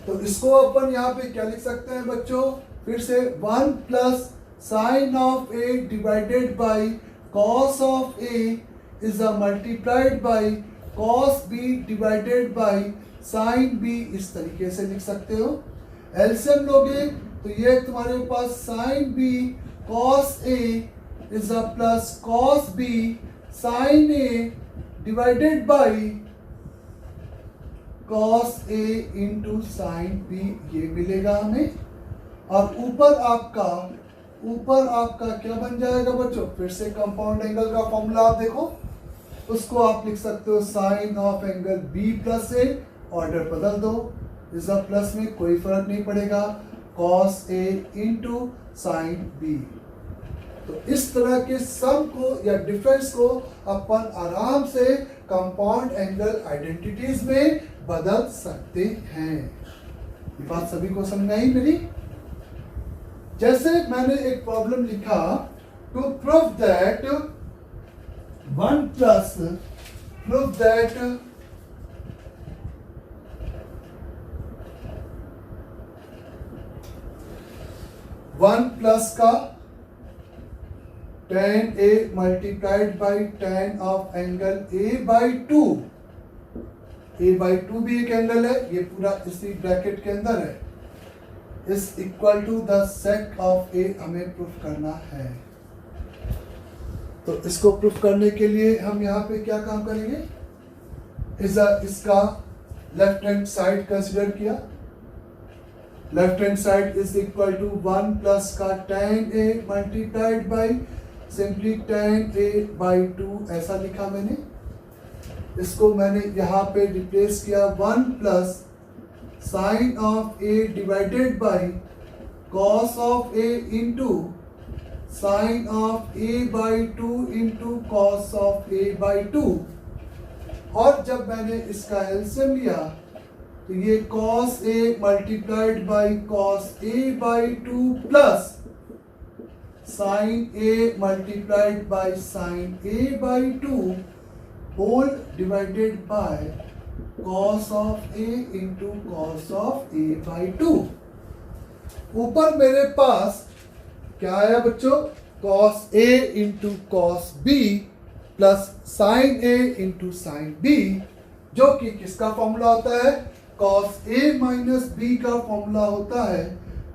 तो इसको अपन यहाँ पे क्या लिख सकते हैं बच्चों? फिर से 1 plus sine of a divided by cos of a is a multiplied by cos b divided by sign b इस तरीके से लिख सकते हो। एलसीएम लोगे तो ये तुम्हारे पास sine b cos a is a plus cos b sine a divided by cos a into sine b ये मिलेगा हमें। और ऊपर आपका क्या बन जाएगा बच्चों? फिर से कंपाउंड एंगल का फॉर्मूला आप देखो, उसको आप लिख सकते हो sine of angle b plus a, order बदल दो, इस प्लस में कोई फर्क नहीं पड़ेगा, cos a into sine b। तो इस तरह के सम को या डिफरेंस को अपन आराम से कंपाउंड एंगल आइडेंटिटीज में बदल सकते हैं। ये बात सभी को समझ आई मेरी? जैसे मैंने एक प्रॉब्लम लिखा to prove that 1 plus prove that one plus का tan a multiplied by tan of angle a by 2। a by 2 भी एक एंगल है, ये पूरा इसी ब्रैकेट के अंदर है, is equal to the sec of a हमें प्रूफ करना है। तो इसको प्रूफ करने के लिए हम यहाँ पे क्या काम करेंगे? इसका लेफ्ट हैंड साइड कंसिडर किया, left hand side is equal to 1 plus का tan a multiplied by simply tan a by 2 ऐसा लिखा मैंने। इसको मैंने यहाँ पे रिप्लेस किया 1 plus sine of a divided by cos of a into sine of a by 2 into cos of a by 2। और जब मैंने इसका एलसीएम लिया तो ये cos a multiplied by cos a by 2 plus sine a multiplied by sine a by 2 whole divided by cos of a into cos of a by 2। ऊपर मेरे पास क्या आया बच्चों? Cos a into cos b plus sine a into sine b, जो कि किसका फॉर्मूला होता है? कॉस a माइनस b का फॉर्मूला होता है।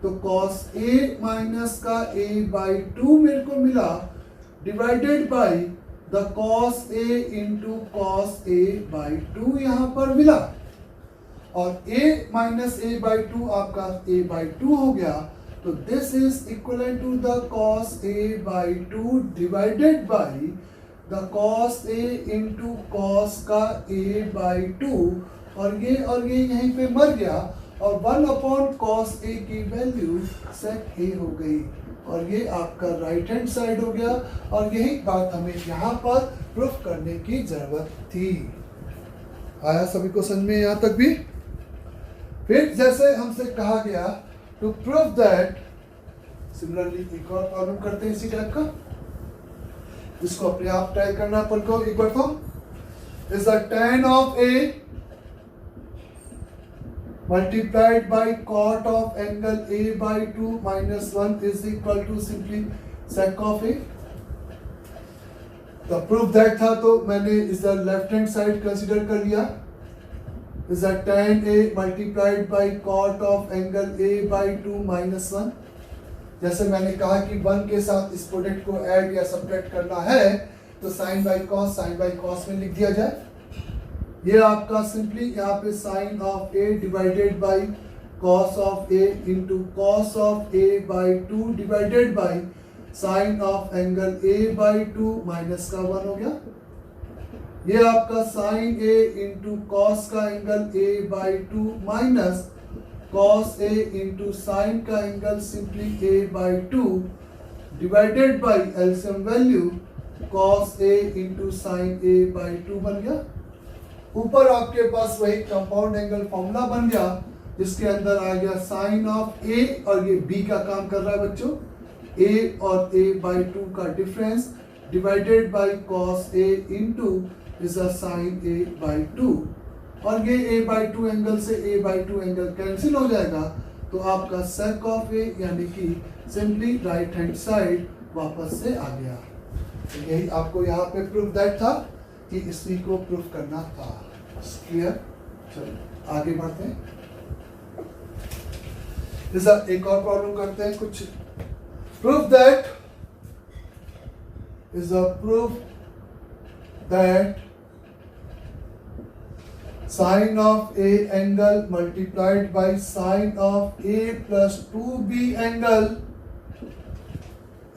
तो कॉस a माइनस का a बाई 2 मेरे को मिला divided by the cos a into cos a by 2 यहाँ पर मिला। और a माइनस a बाई 2 आपका a बाई 2 हो गया। तो this is equal to the cos a by 2 divided by the cos a into cos का a बाई 2। और ये यहीं पे मर गया और 1 अपॉन कॉस a की वैल्यू सेक a हो गई और ये आपका राइट हैंड साइड हो गया। और यही बात हमें यहाँ पर प्रूफ करने की जरूरत थी। आया सभी को समझ में यहाँ तक भी? फिर जैसे हमसे कहा गया टू प्रूव दैट, सिमिलरली एक और प्रॉब्लम करते हैं इसी टाइप का, इसको अपने आप ट्राई करना अपन को एक बार तो। Is the tan of a multiplied by cot of angle A by 2 minus 1 is equal to simply sec of A. तो प्रूफ दैट था, तो मैंने इस लेफ्ट हैंड साइड कंसीडर कर लिया, is tan A multiplied by cot of angle A by 2 minus 1. जैसे मैंने कहा कि 1 के साथ इस प्रोडक्ट को ऐड या सब्ट्रैक्ट करना है तो साइन बाई कॉस में लिख दिया जाए. ये आपका सिंपली यहाँ पे sine of A divided by cos of A into cos of A by 2 divided by sine of angle A by 2 minus का 1 हो गया. ये आपका साइन A इंटू कॉस का angle A by 2 minus cos A into sine का angle simply A by 2 divided by LCM value cos A into sine A by 2 बन गया. ऊपर आपके पास वही कंपाउंड एंगल फॉर्मूला बन गया जिसके अंदर आ गया साइन ऑफ A और ये B का काम कर रहा है बच्चों, A और A बाई 2 का difference divided by cos A into is a sine A by 2. और ये A बाई 2 एंगल से A बाई 2 एंगल कैंसिल हो जाएगा तो आपका सेक ऑफ A यानी कि सिंपली राइट हैंड साइड वापस से आ गया. तो यही आपको यहाँ पे प्रूफ दैट था कि इसी को प्रूफ करना था. क्लियर? चलो आगे बढ़ते हैं. एक और प्रॉब्लम करते हैं. कुछ proof that is a proof that sine of A angle multiplied by sine of A plus 2B angle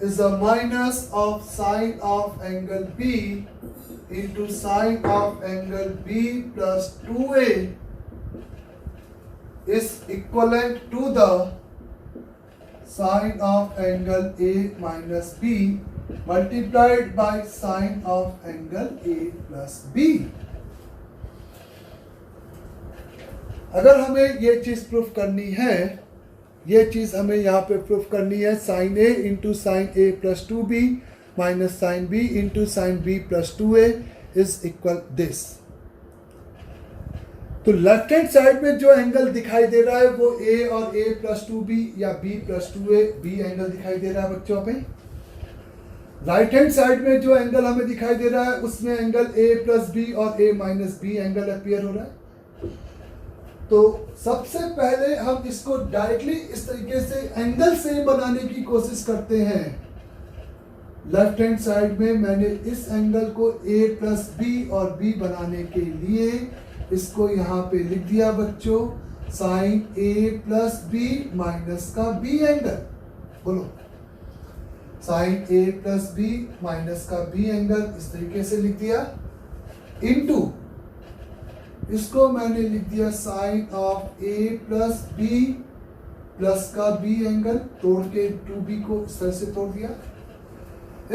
is a minus of sine of angle B into sine of angle B plus 2A is equivalent to the sine of angle A minus B multiplied by sine of angle A plus B. अगर हमें ये चीज प्रूफ करनी है, ये चीज हमें यहाँ पे प्रूफ करनी है, sine A into sine A plus 2B minus sine B into sine B plus 2A is equal this. तो लेफ्ट हैंड साइड में जो एंगल दिखाई दे रहा है वो A और A प्लस 2B या B plus 2A B angle दिखाई दे रहा है बच्चों पे. राइट हैंड साइड में जो एंगल हमें दिखाई दे रहा है उसमें एंगल A प्लस B और A minus B angle appear हो रहा है. तो सबसे पहले हम इसको डायरेक्टली इस तरीके से एंगल सेम बनाने की कोशिश करते हैं. लेफ्ट हैंड साइड में मैंने इस एंगल को A प्लस B और B बनाने के लिए इसको यहाँ पे लिख दिया बच्चों sine A plus B minus का B एंगल. बोलो sine A plus B minus का B एंगल इस तरीके से लिख दिया इनटू इसको मैंने लिख दिया sine of A plus B plus का B एंगल, तोड़ के 2B को इस तरह से तोड़ दिया.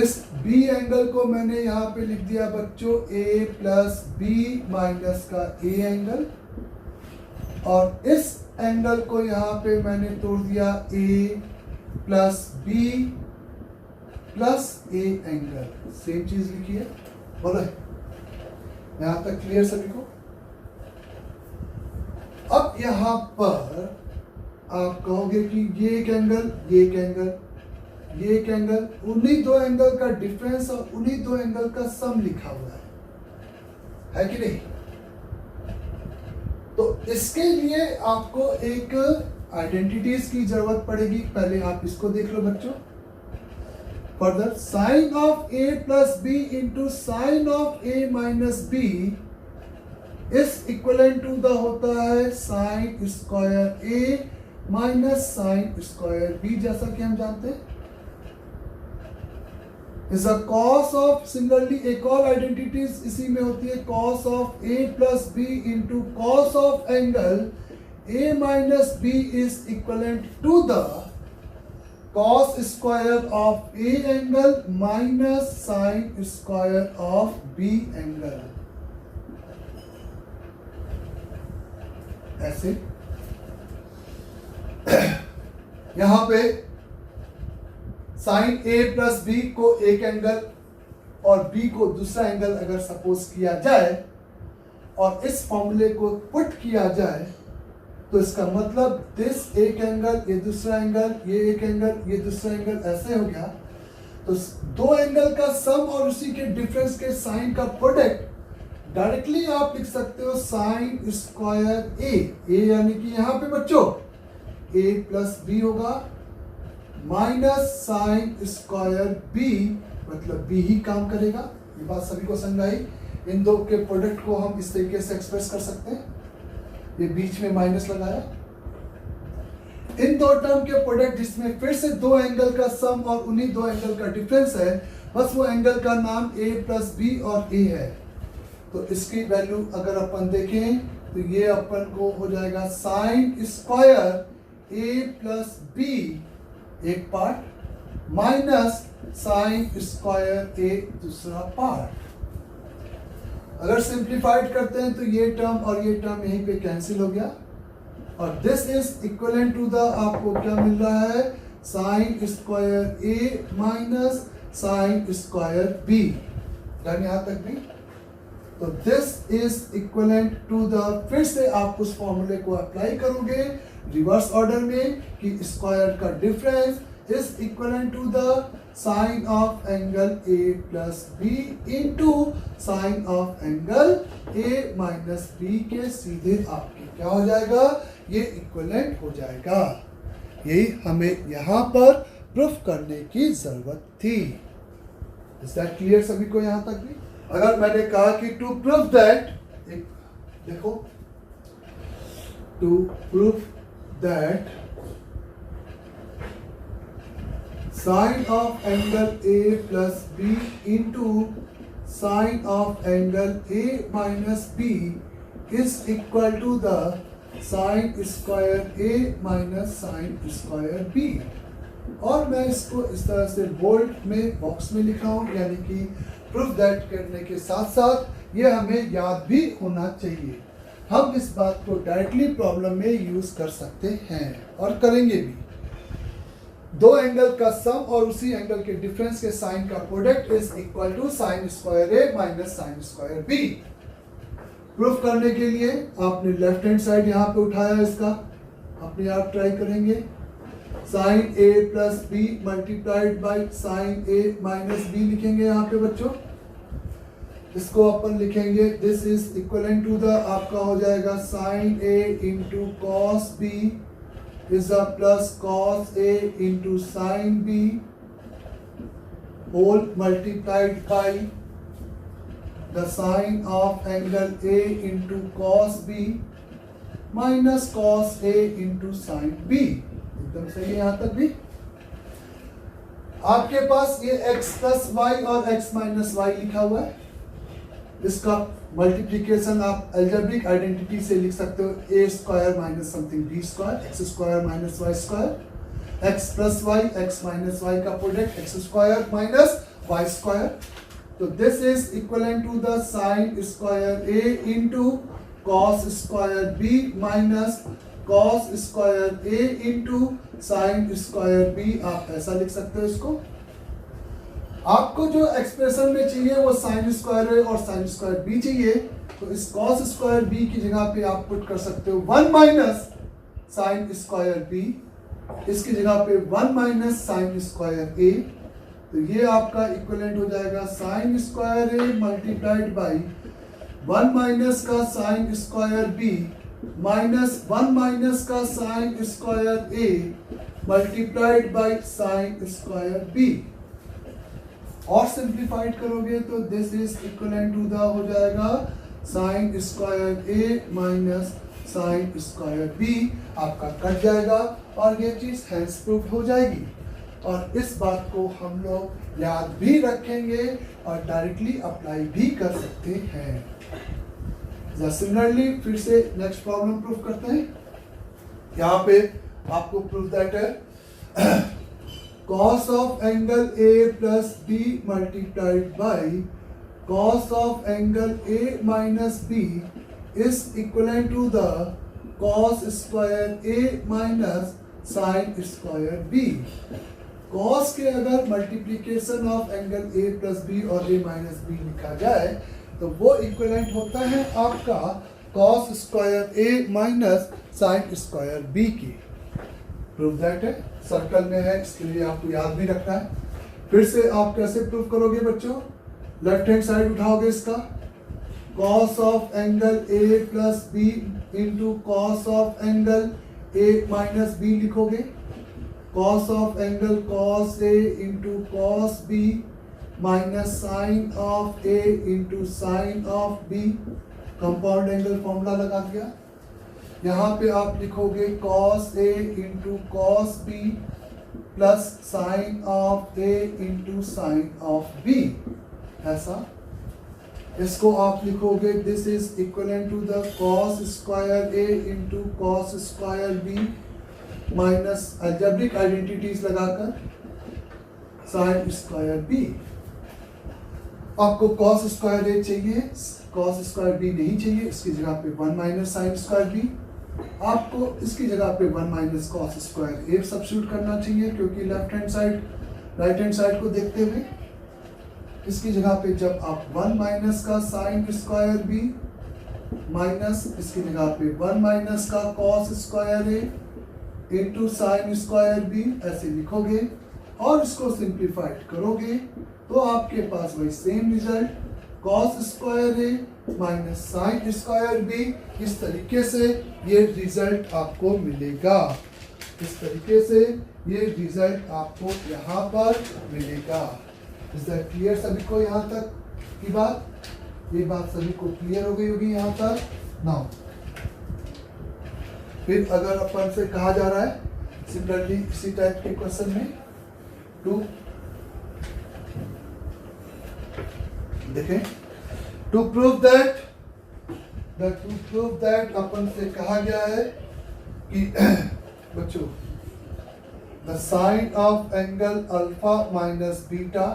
इस B एंगल को मैंने यहाँ पे लिख दिया बच्चों A प्लस B माइनस का A एंगल और इस एंगल को यहाँ पे मैंने तोड़ दिया A plus B plus A angle. Same चीज लिखी है. बोलो यहाँ तक क्लियर सभी को? अब यहाँ पर आप कहोगे कि ये एक एंगल, ये एक एंगल, ये एक एंगल, उन्हीं दो एंगल का डिफरेंस और उन्हीं दो एंगल का सम लिखा हुआ है कि नहीं? तो इसके लिए आपको एक आइडेंटिटीज की जरूरत पड़ेगी. पहले आप इसको देख लो बच्चों. Further sine of A plus B into sine of A minus B is equivalent to the होता है sine square A minus sine square B, जैसा कि हम जानते हैं. Is a cos of, similarly एक और आइडेंटिटीज इसी में होती है, cos of A plus B into cos of angle A minus B is equivalent to the cos square of A angle minus sine square of B angle. ऐसे यहां पे साइन A प्लस B को एक एंगल और B को दूसरा एंगल अगर सपोज किया जाए और इस फॉर्मूले को पुट किया जाए तो इसका मतलब दिस एक एंगल, ये दूसरा एंगल, ये एक एंगल, ये दूसरा एंगल, ऐसे हो गया। तो दो एंगल का सम और उसी के डिफरेंस के साइन का प्रोडक्ट डायरेक्टली आप लिख सकते हो साइन स्क्वायर ए यानी कि यहां पे बच्चों ए प्लस बी होगा माइनस साइन स्क्वायर बी, मतलब बी ही काम करेगा। ये बात सभी को समझ आई। इन दो के प्रोडक्ट को हम इस तरीके से एक्सप्रेस कर सकते हैं, ये बीच में माइनस लगाया। इन दो टर्म के प्रोडक्ट जिसमें फिर से दो एंगल का सम और उन्हीं दो एंगल का डिफरेंस है, बस वो एंगल का नाम a प्लस बी और a है। तो इसकी वैल्यू अगर अपन देखें तो ये अपन को हो जाएगा sine square a plus B एक part minus sine square a दूसरा पार्ट। अगर सिंप्लीफाइड करते हैं तो ये टर्म और ये टर्म यहीं पे कैंसिल हो गया और this is equivalent to the आपको क्या मिल रहा है sine square A minus sine square B. Done यहां तक भी? तो this is equivalent to the, फिर से आप उस फॉर्मूले को अप्लाई करोगे रिवर्स ऑर्डर में कि स्क्वायर का difference is equivalent to the sine of angle a plus B into sine of angle a minus B के सीधे आपके क्या हो जाएगा, ये इक्विवेलेंट हो जाएगा। यही हमें यहां पर प्रूफ करने की जरूरत थी। इज दैट क्लियर सभी को यहां तक भी? अगर मैंने कहा कि टू प्रूफ दैट, देखो to proof that sine of angle a plus B into sine of angle a minus B is equal to the sine square a minus sine square b। और मैं इसको इस तरह से बोल्ड में बॉक्स में लिखा हूं, यानी कि प्रूफ दैट करने के साथ साथ ये हमें याद भी होना चाहिए। हम इस बात को डायरेक्टली प्रॉब्लम में यूज कर सकते हैं और करेंगे भी। दो एंगल का सम और उसी एंगल के डिफरेंस के साइन का product is equal to sine square A minus sine square B. Proof करने के लिए आपने लेफ्ट हैंड साइड यहां पे उठाया, इसका अपने आप ट्राई करेंगे। Sine A plus B multiplied by sine A minus B लिखेंगे यहाँ पे बच्चों। इसको अपन लिखेंगे this is equivalent to the, आपका हो जाएगा sine A into cos B is a plus cos A into sin B whole multiplied by the sine of angle A into cos B minus cos A into sin B। एकदम सही है यहाँ तक भी। आपके पास ये x प्लस वाई और x माइनस वाई लिखा हुआ है। इसका मल्टीप्लीकेशन आप अलजेब्रिक आइडेंटिटी से लिख सकते हो, A square minus something B square, X square minus Y square, X plus Y X minus Y का product X square minus Y square. तो this is equivalent to the sine square A into cos square B minus cos square A into sine square B. आप ऐसा लिख सकते हो इसको। आपको जो एक्सप्रेशन में चाहिए वो साइन स्क्वायर ए और साइन स्क्वायर बी चाहिए, तो इस कॉस स्क्वायर बी की जगह पे आप पुट कर सकते हो 1 माइनस साइन स्क्वायर बी, इसकी जगह पे 1 माइनस साइन स्क्वायर ए। तो ये आपका इक्विवेलेंट हो जाएगा sine square A multiplied by 1 minus का sine square B minus 1 minus का sine square A multiplied by sine square B. और सिंप्लीफाइड करोगे तो this is equivalent to the हो जाएगा sine square A minus sine square B. आपका कट जाएगा और ये चीज हैंस प्रूफ हो जाएगी। और इस बात को हम लोग याद भी रखेंगे और डायरेक्टली अप्लाई भी कर सकते हैं। सिमिलरली फिर से नेक्स्ट प्रॉब्लम प्रूफ करते हैं। यहाँ पे आपको प्रूफ दैट है cos of angle A plus B multiplied by cos of angle A minus B is equivalent to the cos square A minus sin square B। cos के अगर multiplication of angle A plus B और A माइनस B लिखा जाए तो वो इक्विवेलेंट होता है आपका cos square A minus sine square B की। प्रूफ दैट है, सर्कल में है, इसके लिए आपको याद भी रखना है। फिर से आप कैसे प्रूफ करोगे बच्चों? लेफ्ट हैंड साइड उठाओगे इसका, cos of angle A plus B into cos of angle A minus B लिखोगे। Cos of angle cos A into cos B minus sine of A into sine of B. Compound angle formula लगा दिया। यहाँ पे आप लिखोगे cos A into cos B plus sine of A into sine of B. ऐसा इसको आप लिखोगे this is equivalent to the cos square A into cos square B minus algebraic identities लगाकर साइन स्क्वायर बी। आपको कॉस स्क्वायर ए चाहिए, कॉस स्क्वायर बी नहीं चाहिए, इसकी जगह पे 1 माइनस साइन स्क्वायर बी। आपको इसकी जगह पे 1 माइनस कॉस स्क्वायर ए सब्स्टिट्यूट करना चाहिए, क्योंकि left hand side right hand side को देखते हुए इसकी जगह पे जब आप 1 माइनस का साइन स्क्वायर बी माइनस इसकी जगह पे 1 माइनस का cos square A into sine square B ऐसे लिखोगे और इसको सिंप्लीफाइड करोगे तो आपके पास वही same result cos square A minus sine square B. इस तरीके से ये रिजल्ट आपको मिलेगा, इस तरीके से ये रिजल्ट आपको यहाँ पर मिलेगा। इज दैट क्लियर सभी को? यहाँ तक की बात, ये बात सभी को क्लियर हो गई होगी यहाँ तक। नाउ फिर अगर अपन से कहा जा रहा है सिमिलरली इसी टाइप के क्वेश्चन में देखें, टू प्रूव दैट अपन से कहा गया है कि बच्चों the sine of angle alpha minus beta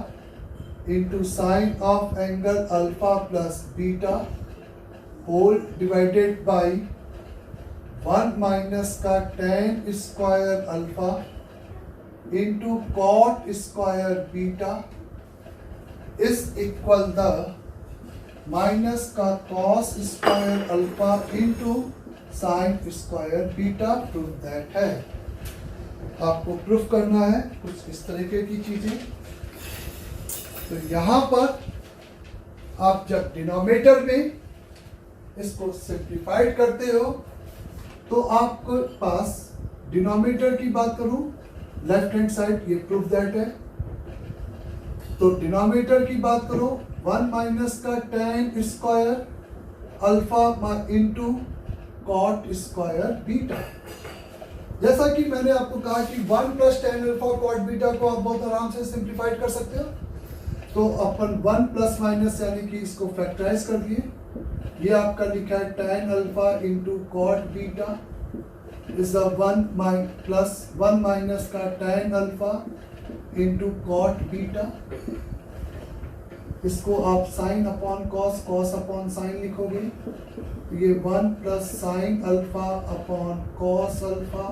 into sine of angle alpha plus beta whole divided by 1 minus का tan square alpha into cot square beta is equal the minus का cos square alpha into sine square beta. Proof that है, आपको प्रूफ करना है कुछ इस तरीके की चीजें। तो यहां पर आप जब डिनोमिनेटर में इसको सिंप्लीफाइड करते हो तो आपके पास डिनोमिनेटर की बात करूं लेफ्ट हैंड साइड, ये प्रूफ दैट है। तो डिनोमिनेटर की बात करो 1 माइनस का tan square alpha into cot square beta. जैसा कि मैंने आपको कहा कि 1 plus tan alpha cot beta को आप बहुत आराम से सिंप्लीफाइड कर सकते हो। तो अपन 1 प्लस माइनस यानी कि इसको फैक्टराइज कर दिए। ये आपका लिखा है tan alpha into cot beta is the 1 minus का tan alpha into cot beta. इसको आप sine upon cos, cos upon sine लिखोगे। ये 1 plus sine alpha upon cos alpha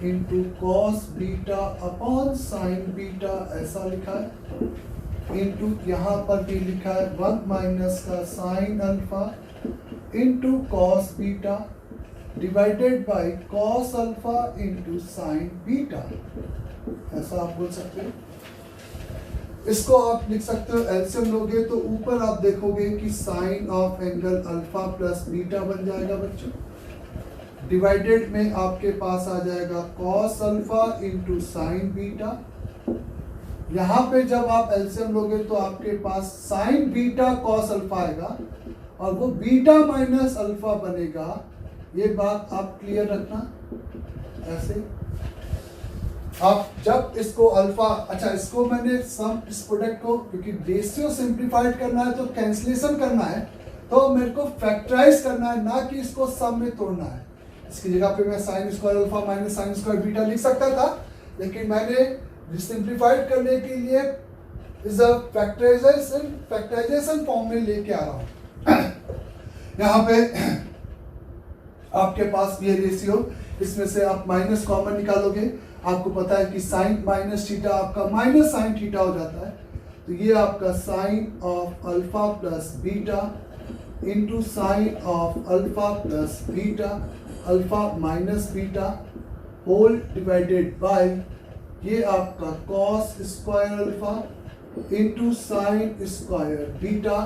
into cos beta upon sine beta ऐसा लिखा है। इंटू यहाँ पर भी लिखा है 1 माइनस का sine alpha into cos beta divided by cos alpha into sine beta, ऐसा आप बोल सकते हो। इसको आप लिख सकते हो एलसीएम लोगे तो ऊपर आप देखोगे कि sine of angle alpha plus beta बन जाएगा बच्चों। डिवाइडेड में आपके पास आ जाएगा cos alpha into sine beta. यहाँ पे जब आप एलसीएम लोगे तो आपके पास साइन बीटा कॉस अल्फा आएगा और वो बीटा माइनस अल्फा बनेगा। ये बात आप क्लियर रखना। ऐसे आप जब इसको अल्फा, अच्छा इसको मैंने सम इस प्रोडक्ट को क्योंकि रेशियो सिंप्लीफाइड करना है तो कैंसिलेशन करना है तो मेरे को फैक्टराइज करना है, ना कि इसको सम में तोड़ना है। इसकी जगह पे मैं sign square alpha minus sine square beta लिख सकता था, लेकिन मैंने सिंप्लीफाइड करने के लिए इस फैक्टराइजेशन फॉर्म में लेके आ रहा हूँ। यहाँ पे आपके पास ये रेशियो, इसमें से आप माइनस कॉमन निकालोगे। आपको पता है कि साइन माइनस थीटा आपका माइनस साइन थीटा हो जाता है। तो ये आपका sine of alpha plus beta into sine of alpha plus beta, alpha minus beta whole divided by ये आपका cos square alpha into sine square beta,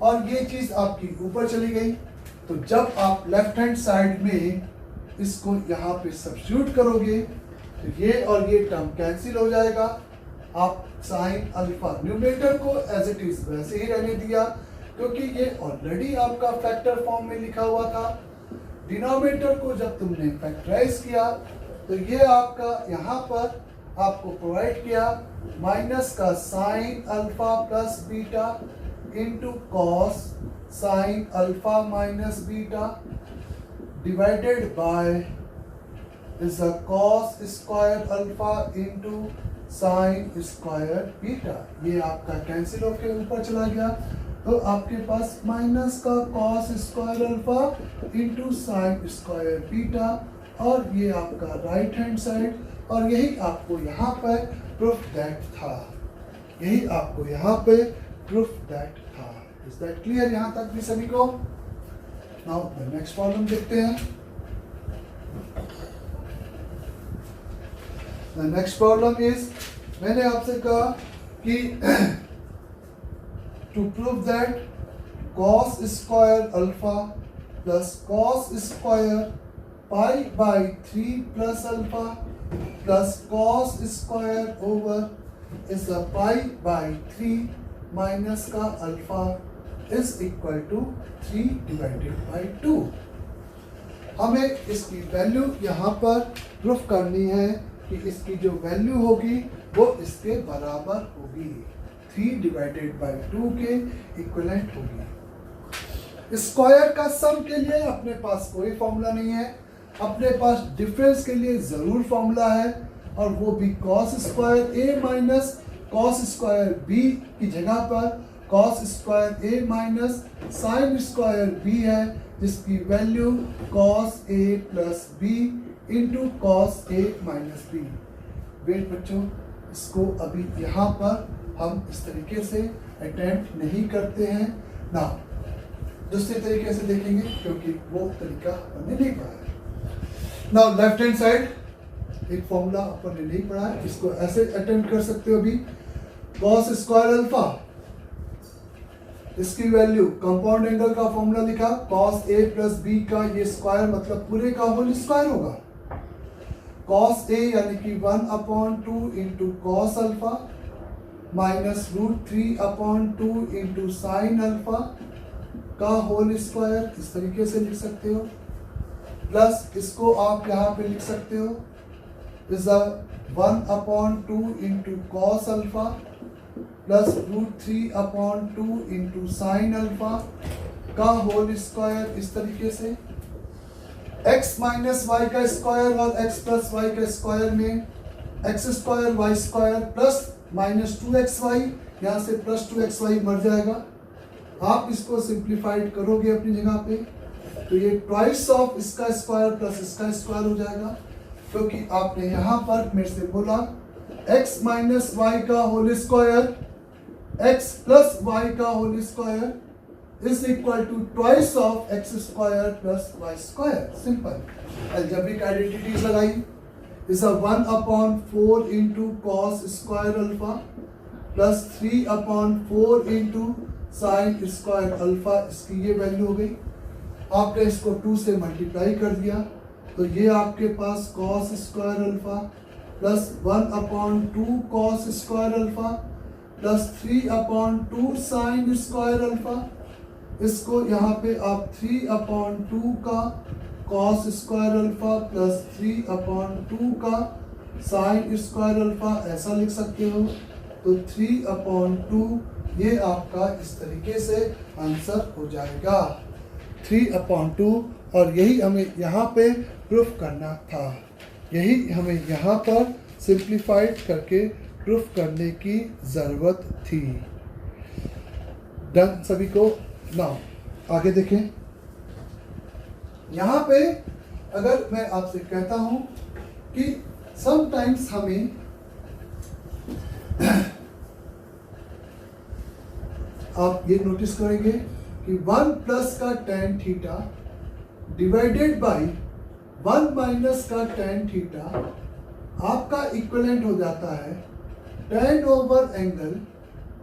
और ये चीज आपकी ऊपर चली गई। तो जब आप लेफ्ट हैंड साइड में इसको यहाँ पे सब्स्टिट्यूट करोगे तो ये और ये टर्म कैंसिल हो जाएगा। आप साइन अल्फा न्यूमरेटर को एज इट इज वैसे ही रहने दिया क्योंकि ये ऑलरेडी आपका फैक्टर फॉर्म में लिखा हुआ था। डिनोमिनेटर को जब तुमने फैक्टराइज किया तो ये आपका यहाँ पर आपको प्रोवाइड किया माइनस का sign alpha plus beta into cos sine alpha minus beta divided by is a cos square alpha into sine square beta. ये आपका कैंसिल होकर ऊपर चला गया तो आपके पास माइनस का cos square alpha into sine square beta, और ये आपका राइट हैंड साइड, और यही आपको यहाँ पर प्रूफ दैट था, यही आपको यहाँ पे प्रूफ दैट था। इज दैट क्लियर यहाँ तक भी सभी को? नाउ द नेक्स्ट प्रॉब्लम देखते हैं। द नेक्स्ट प्रॉब्लम इज, मैंने आपसे कहा कि to prove that cos square alpha plus cos square pi by 3 plus alpha plus cos square over is a pi by 3 minus का alpha is equal to 3 divided by 2। हमें इसकी वैल्यू यहाँ पर प्रूफ करनी है कि इसकी जो वैल्यू होगी वो इसके बराबर होगी, 3 डिवाइडेड बाई 2 के इक्विवेलेंट होगी। स्क्वायर का सम के लिए अपने पास कोई फॉर्मूला नहीं है, अपने पास डिफरेंस के लिए जरूर फॉर्मूला है, और वो भी cos square A minus cos square B की जगह पर cos square A minus sine square B है, जिसकी value cos A plus B into cos A minus B. Wait बच्चों, इसको अभी यहाँ पर हम इस तरीके से अटेम्प्ट नहीं करते हैं ना, दूसरे तरीके से देखेंगे क्योंकि वो तरीका हमने नहीं पढ़ा है। नाउ लेफ्ट हैंड साइड एक फॉर्मूला अपन ने नहीं पढ़ा है, इसको ऐसे अटेम्प्ट कर सकते हो। अभी कॉस स्क्वायर अल्फा, इसकी वैल्यू कंपाउंड एंगल का फॉर्मूला लिखा, कॉस ए प्लस बी का ये स्क्वायर मतलब पूरे का होल स्क्वायर होगा। कॉस ए यानी कि 1/2 into cos alpha minus √3/2 into sine alpha का होल स्क्वायर, इस तरीके से लिख सकते हो। प्लस इसको आप यहाँ पे लिख सकते हो is a 1/2 into cos alpha plus √3/2 into sine alpha का होल स्क्वायर, इस तरीके से। x माइनस वाई का स्क्वायर और x प्लस वाई का स्क्वायर में x square y square plus minus 2xy, यहाँ से प्लस 2xy मर जाएगा। आप इसको सिंप्लीफाइड करोगे अपनी जगह पे तो ये ट्वाइस ऑफ इसका स्क्वायर प्लस इसका स्क्वायर हो जाएगा, क्योंकि आपने यहाँ पर मेरे से बोला x माइनस वाई का whole square x plus y का whole square is equal to twice of x square plus y square. Simple algebraic identities लगाई, is a 1/4 into cos square alpha plus 3/4 into sine square alpha, इसकी ये वैल्यू हो गई। आपने इसको 2 से मल्टीप्लाई कर दिया तो ये आपके पास cos square alpha plus 1/2 cos square alpha plus 3/2 sine square alpha. इसको यहाँ पे आप 3/2 का कॉस स्क्वायर अल्फा प्लस 3/2 का साइन स्क्वायर अल्फा ऐसा लिख सकते हो। तो 3/2 ये आपका इस तरीके से आंसर हो जाएगा 3/2, और यही हमें यहाँ पे प्रूफ करना था, यही हमें यहाँ पर सिंप्लीफाइड करके प्रूफ करने की ज़रूरत थी। डन सभी को? नाउ आगे देखें। यहाँ पे अगर मैं आपसे कहता हूँ कि समटाइम्स हमें आप ये नोटिस करेंगे कि 1 प्लस का tan theta divided by 1 minus का tan थीटा आपका इक्विवेलेंट हो जाता है tan over angle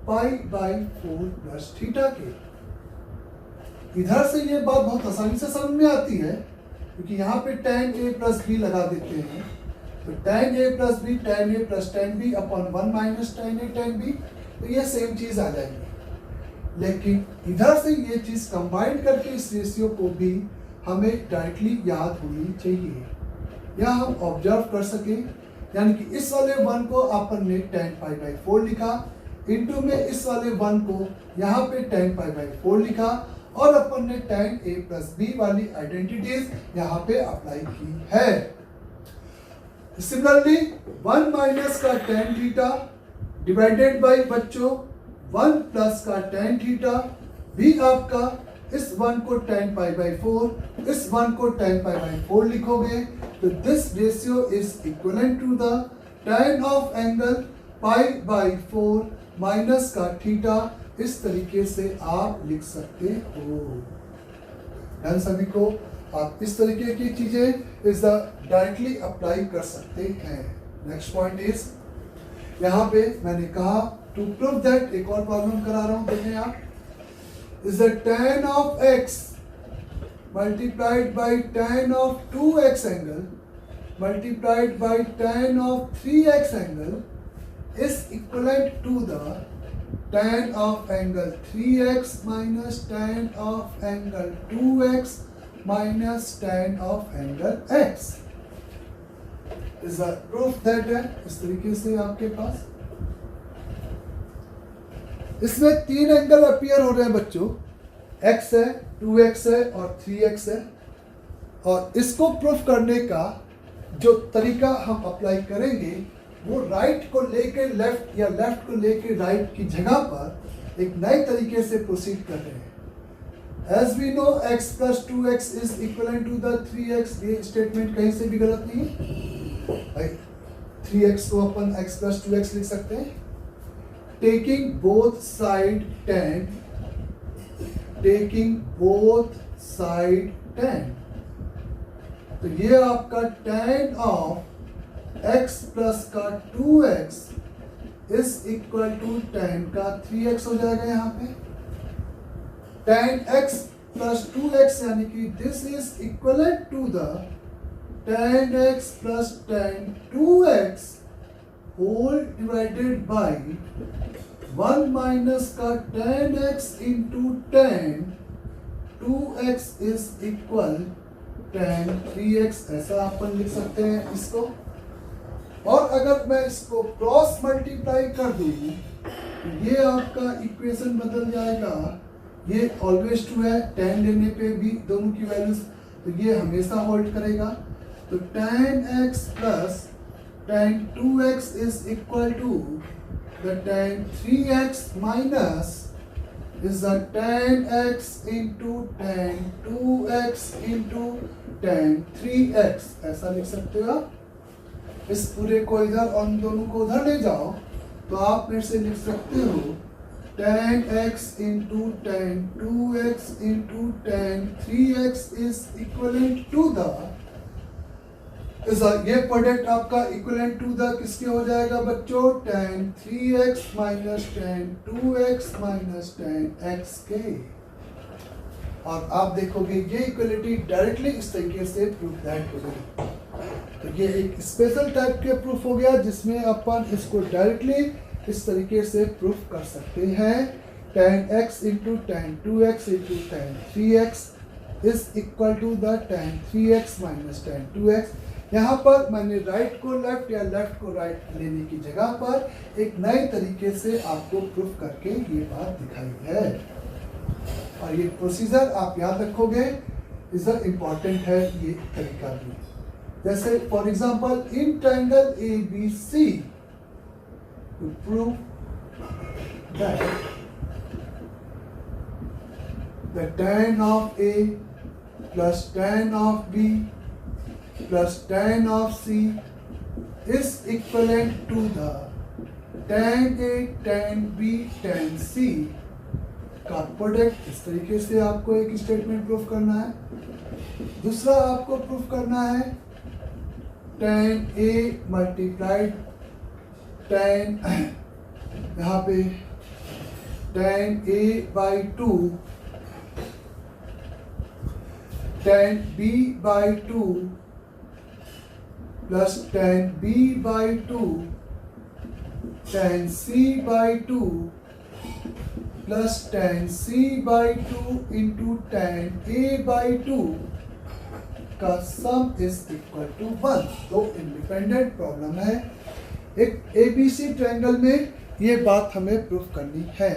pi by 4 plus theta के। इधर से ये बात बहुत आसानी से समझ में आती है क्योंकि यहाँ पे tan a प्लस बी लगा देते हैं, तो tan a plus b tan a plus tan b upon 1 minus tan a tan b, तो ये सेम चीज आ जाएगी। लेकिन इधर से ये चीज कंबाइन करके इस रेशियो को भी हमें डायरेक्टली याद होनी चाहिए, या हम ऑब्जर्व कर सके, यानी कि इस वाले 1 को अपन ने tan पाई बाई 4 लिखा, इनटू में इस वाले 1 को यहाँ पे tan पाई बाई 4 लिखा, और अपन ने tan a प्लस b वाली आइडेंटिटीज यहाँ पे अप्लाई की है। सिमिलरली 1 माइनस का tan थीटा डिवाइडेड बाई बच्चों 1 प्लस का tan थीटा भी आपका इस 1 को tan पाई बाई 4, इस 1 को tan पाई बाई 4 लिखोगे, तो this ratio is equivalent to the tan of angle pi by 4 minus का थीटा। इस तरीके से आप लिख सकते हो। डन सभी को? आप इस तरीके की चीजें इस डायरेक्टली अप्लाई कर सकते हैं। नेक्स्ट पॉइंट इज, यहाँ पे मैंने कहा टू प्रूव दैट, एक और प्रॉब्लम करा रहा हूं, देखें आप, is the tan of x multiplied by tan of 2x angle multiplied by tan of 3x angle is equivalent to the tan of angle 3x minus tan of angle 2x minus tan of angle x is a proof that है। इस तरीके से आपके पास इसमें 3 एंगल अपीयर हो रहे हैं बच्चों, x है, 2x है और 3x है, और इसको प्रूफ करने का जो तरीका हम अप्लाई करेंगे वो राइट को लेके लेफ्ट या लेफ्ट को लेके राइट की जगह पर एक नए तरीके से प्रोसीड कर रहे हैं। As we know x plus 2x is equivalent to the 3x, ये स्टेटमेंट कहीं से भी गलत नहीं है भाई। 3x को अपन x प्लस 2x लिख सकते हैं। Taking both side tan, taking both side tan, तो ये आपका tan ऑफ x प्लस का 2x is equal to tan का 3x हो जाएगा। यहाँ पे tan x प्लस 2x यानी कि this is equivalent to the tan x plus tan 2x whole divided by 1 minus का tan x into tan 2x is equal tan 3x, ऐसा अपन लिख सकते हैं इसको। और अगर मैं इसको क्रॉस मल्टीप्लाई कर दूँ तो ये आपका इक्वेशन बदल जाएगा। ये ऑलवेज ट्रू है, tan लेने पे भी दोनों की वैल्यूज, तो ये हमेशा होल्ड करेगा। तो tan x plus tan 2x is equal to the tan 3x minus is the tan x into tan 2x into tan 3x, ऐसा लिख सकते हो आप। इस पूरे को इधर और इन दोनों को उधर ले जाओ तो आप मेरे से लिख सकते हो tan x into tan 2x into tan 3x is equivalent to the, ये प्रोडक्ट आपका इक्वलेंट टू द किसके हो जाएगा बच्चों? tan 3x minus tan 2x minus tan x के। और आप देखोगे ये इक्वलिटी डायरेक्टली इस तरीके से प्रूफ दैट हो गई। तो ये एक स्पेशल टाइप के प्रूफ हो गया जिसमें अपन इसको डायरेक्टली इस तरीके से प्रूफ कर सकते हैं। tan x into tan 2x into tan 3x is equal to the tan 3x minus tan 2x। यहाँ पर मैंने राइट को लेफ्ट या लेफ्ट को राइट लेने की जगह पर एक नए तरीके से आपको प्रूफ करके ये बात दिखाई है। और ये प्रोसीजर आप याद रखोगे, इज इम्पॉर्टेंट है ये तरीका भी। जैसे for example in triangle ABC to prove that the tan of A plus tan of B plus tan of C is equivalent to the tan A tan B tan C का प्रोडक्ट, इस तरीके से आपको एक स्टेटमेंट प्रूफ करना है। दूसरा आपको प्रूफ करना है tan A मल्टीप्लाइड tan यहाँ पे tan A by 2 tan B by 2 plus tan B by 2 tan C by 2 plus tan C by 2 into tan A by 2 का सम इज इक्वल टू 1। तो इंडिपेंडेंट प्रॉब्लम है। एक ABC ट्रायंगल में ये बात हमें प्रूफ करनी है।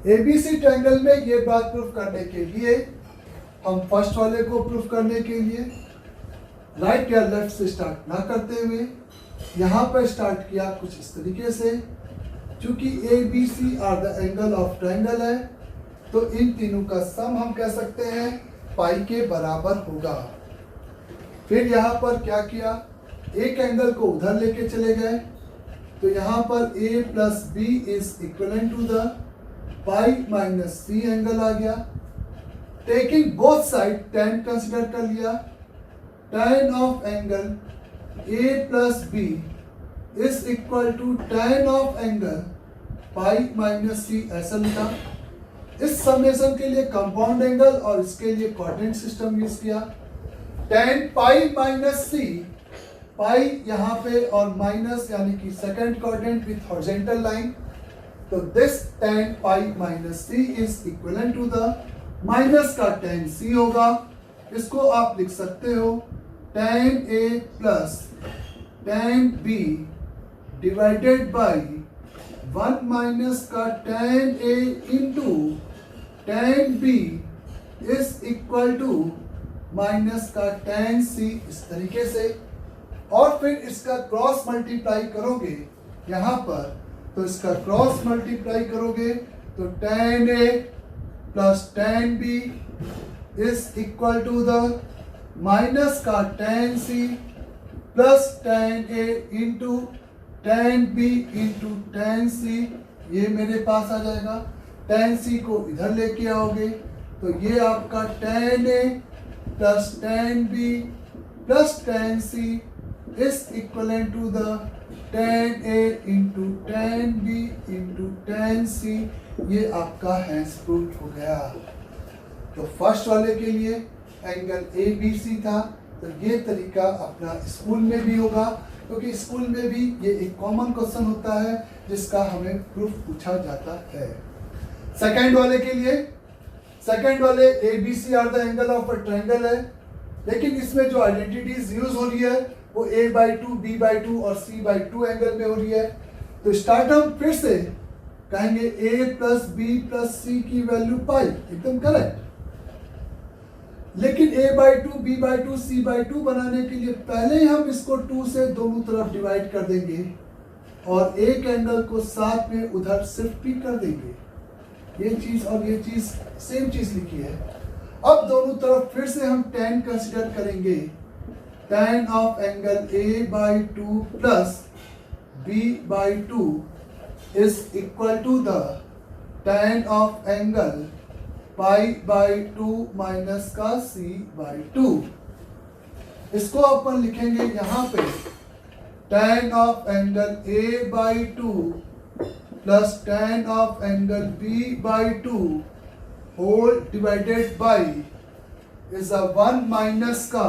ABC ट्रायंगल में ये बात प्रूफ करने के लिए हम फर्स्ट वाले को प्रूफ करने के लिए राइट या लेफ्ट से स्टार्ट ना करते हुए यहाँ पर स्टार्ट किया कुछ इस तरीके से। चूंकि ABC are the angle of triangle है तो इन तीनों का सम हम कह सकते हैं पाई के बराबर होगा। फिर यहाँ पर क्या किया, एक एंगल को उधर लेके चले गए तो यहाँ पर A plus B is equal to the pi minus C angle आ गया। Taking both side tan consider कर लिया। tan of angle A plus B is equal to tan of angle pi minus C, ऐसा लिखा। इस समेशन के लिए कंपाउंड एंगल और इसके लिए कोऑर्डिनेट सिस्टम यूज किया। tan pi minus C, pi यहाँ पे और माइनस यानी कि second coordinate with horizontal line, तो this tan pi minus C is equal to the minus का tan c होगा। इसको आप लिख सकते हो tan A plus tan B divided by 1 minus का tan A into tan B is equal to minus का tan C, इस तरीके से। और फिर इसका क्रॉस मल्टीप्लाई करोगे यहाँ पर, तो इसका क्रॉस मल्टीप्लाई करोगे तो tan A plus tan B is equal to the minus का tan C plus tan A into tan B into tan C, ये मेरे पास आ जाएगा। tan C को इधर लेके आओगे तो ये आपका tan A plus tan B plus tan C is equal to the tan A into tan B into tan C, ये आपका हैंस प्रूफ हो गया। तो फर्स्ट वाले के लिए एंगल ABC था, तो ये तरीका अपना स्कूल में भी होगा, क्योंकि स्कूल में भी ये एक कॉमन क्वेश्चन होता है जिसका हमें प्रूफ पूछा जाता है। सेकंड वाले के लिए, सेकंड वाले ABC are the angle of a triangle है, लेकिन इसमें जो आइडेंटिटीज यूज हो रही है वो A/2, B/2 और C/2 एंगल में हो रही है। तो स्टार्ट हम फिर से कहेंगे A plus B plus C की वैल्यू पाई, एकदम करेक्ट। लेकिन A/2, B/2, C/2 बनाने के लिए पहले हम इसको 2 से दोनों तरफ डिवाइड कर देंगे और एक एंगल को साथ में उधर शिफ्ट भी कर देंगे। ये चीज और ये चीज सेम चीज लिखी है। अब दोनों तरफ फिर से हम tan कंसिडर करेंगे। tan of angle A/2 plus B/2 is equal to the tan of angle π/2 minus का C/2। इसको अपन लिखेंगे यहाँ पे tan of angle A/2 plus tan of angle B/2 whole divided by is 1 minus का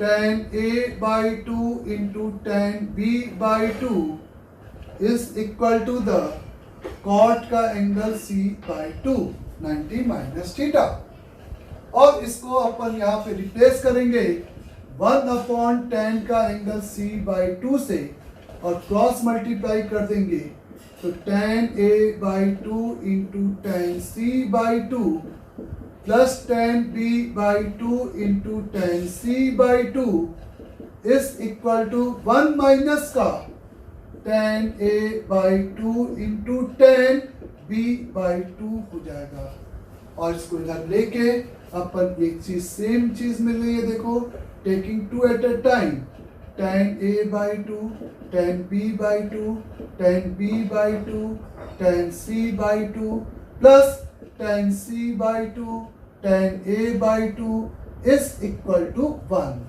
tan A/2 into tan B/2 is equal to the cot का एंगल C/2 90 माइनस थीटा। और इसको अपन यहाँ पे रिप्लेस करेंगे 1/10 का एंगल C/2 से और क्रॉस मल्टीप्लाई कर देंगे तो tan A/2 into tan C/2 plus tan B/2 into tan C/2 is equal to 1 minus का tan A/2 into tan B/2 हो जाएगा। और इसको इधर लेके अपन एक चीज सेम चीज मिल रही है, देखो taking 2 at a time, tan A/2 tan B/2 tan B/2 tan C/2 plus tan c by 2 tan a by 2 is equal to 1।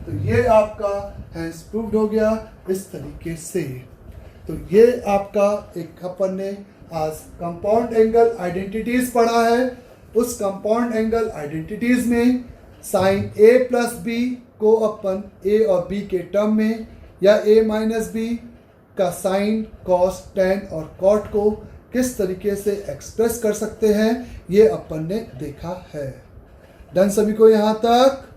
तो ये आपका हैंस प्रूव्ड हो गया इस तरीके से। तो ये आपका एक अपन ने आज कंपाउंड एंगल आइडेंटिटीज पढ़ा है। उस कंपाउंड एंगल आइडेंटिटीज में साइन a प्लस बी को अपन a और b के टर्म में या a माइनस बी का साइन कॉस टेन और कॉट को किस तरीके से एक्सप्रेस कर सकते हैं ये अपन ने देखा है। डन सभी को यहाँ तक।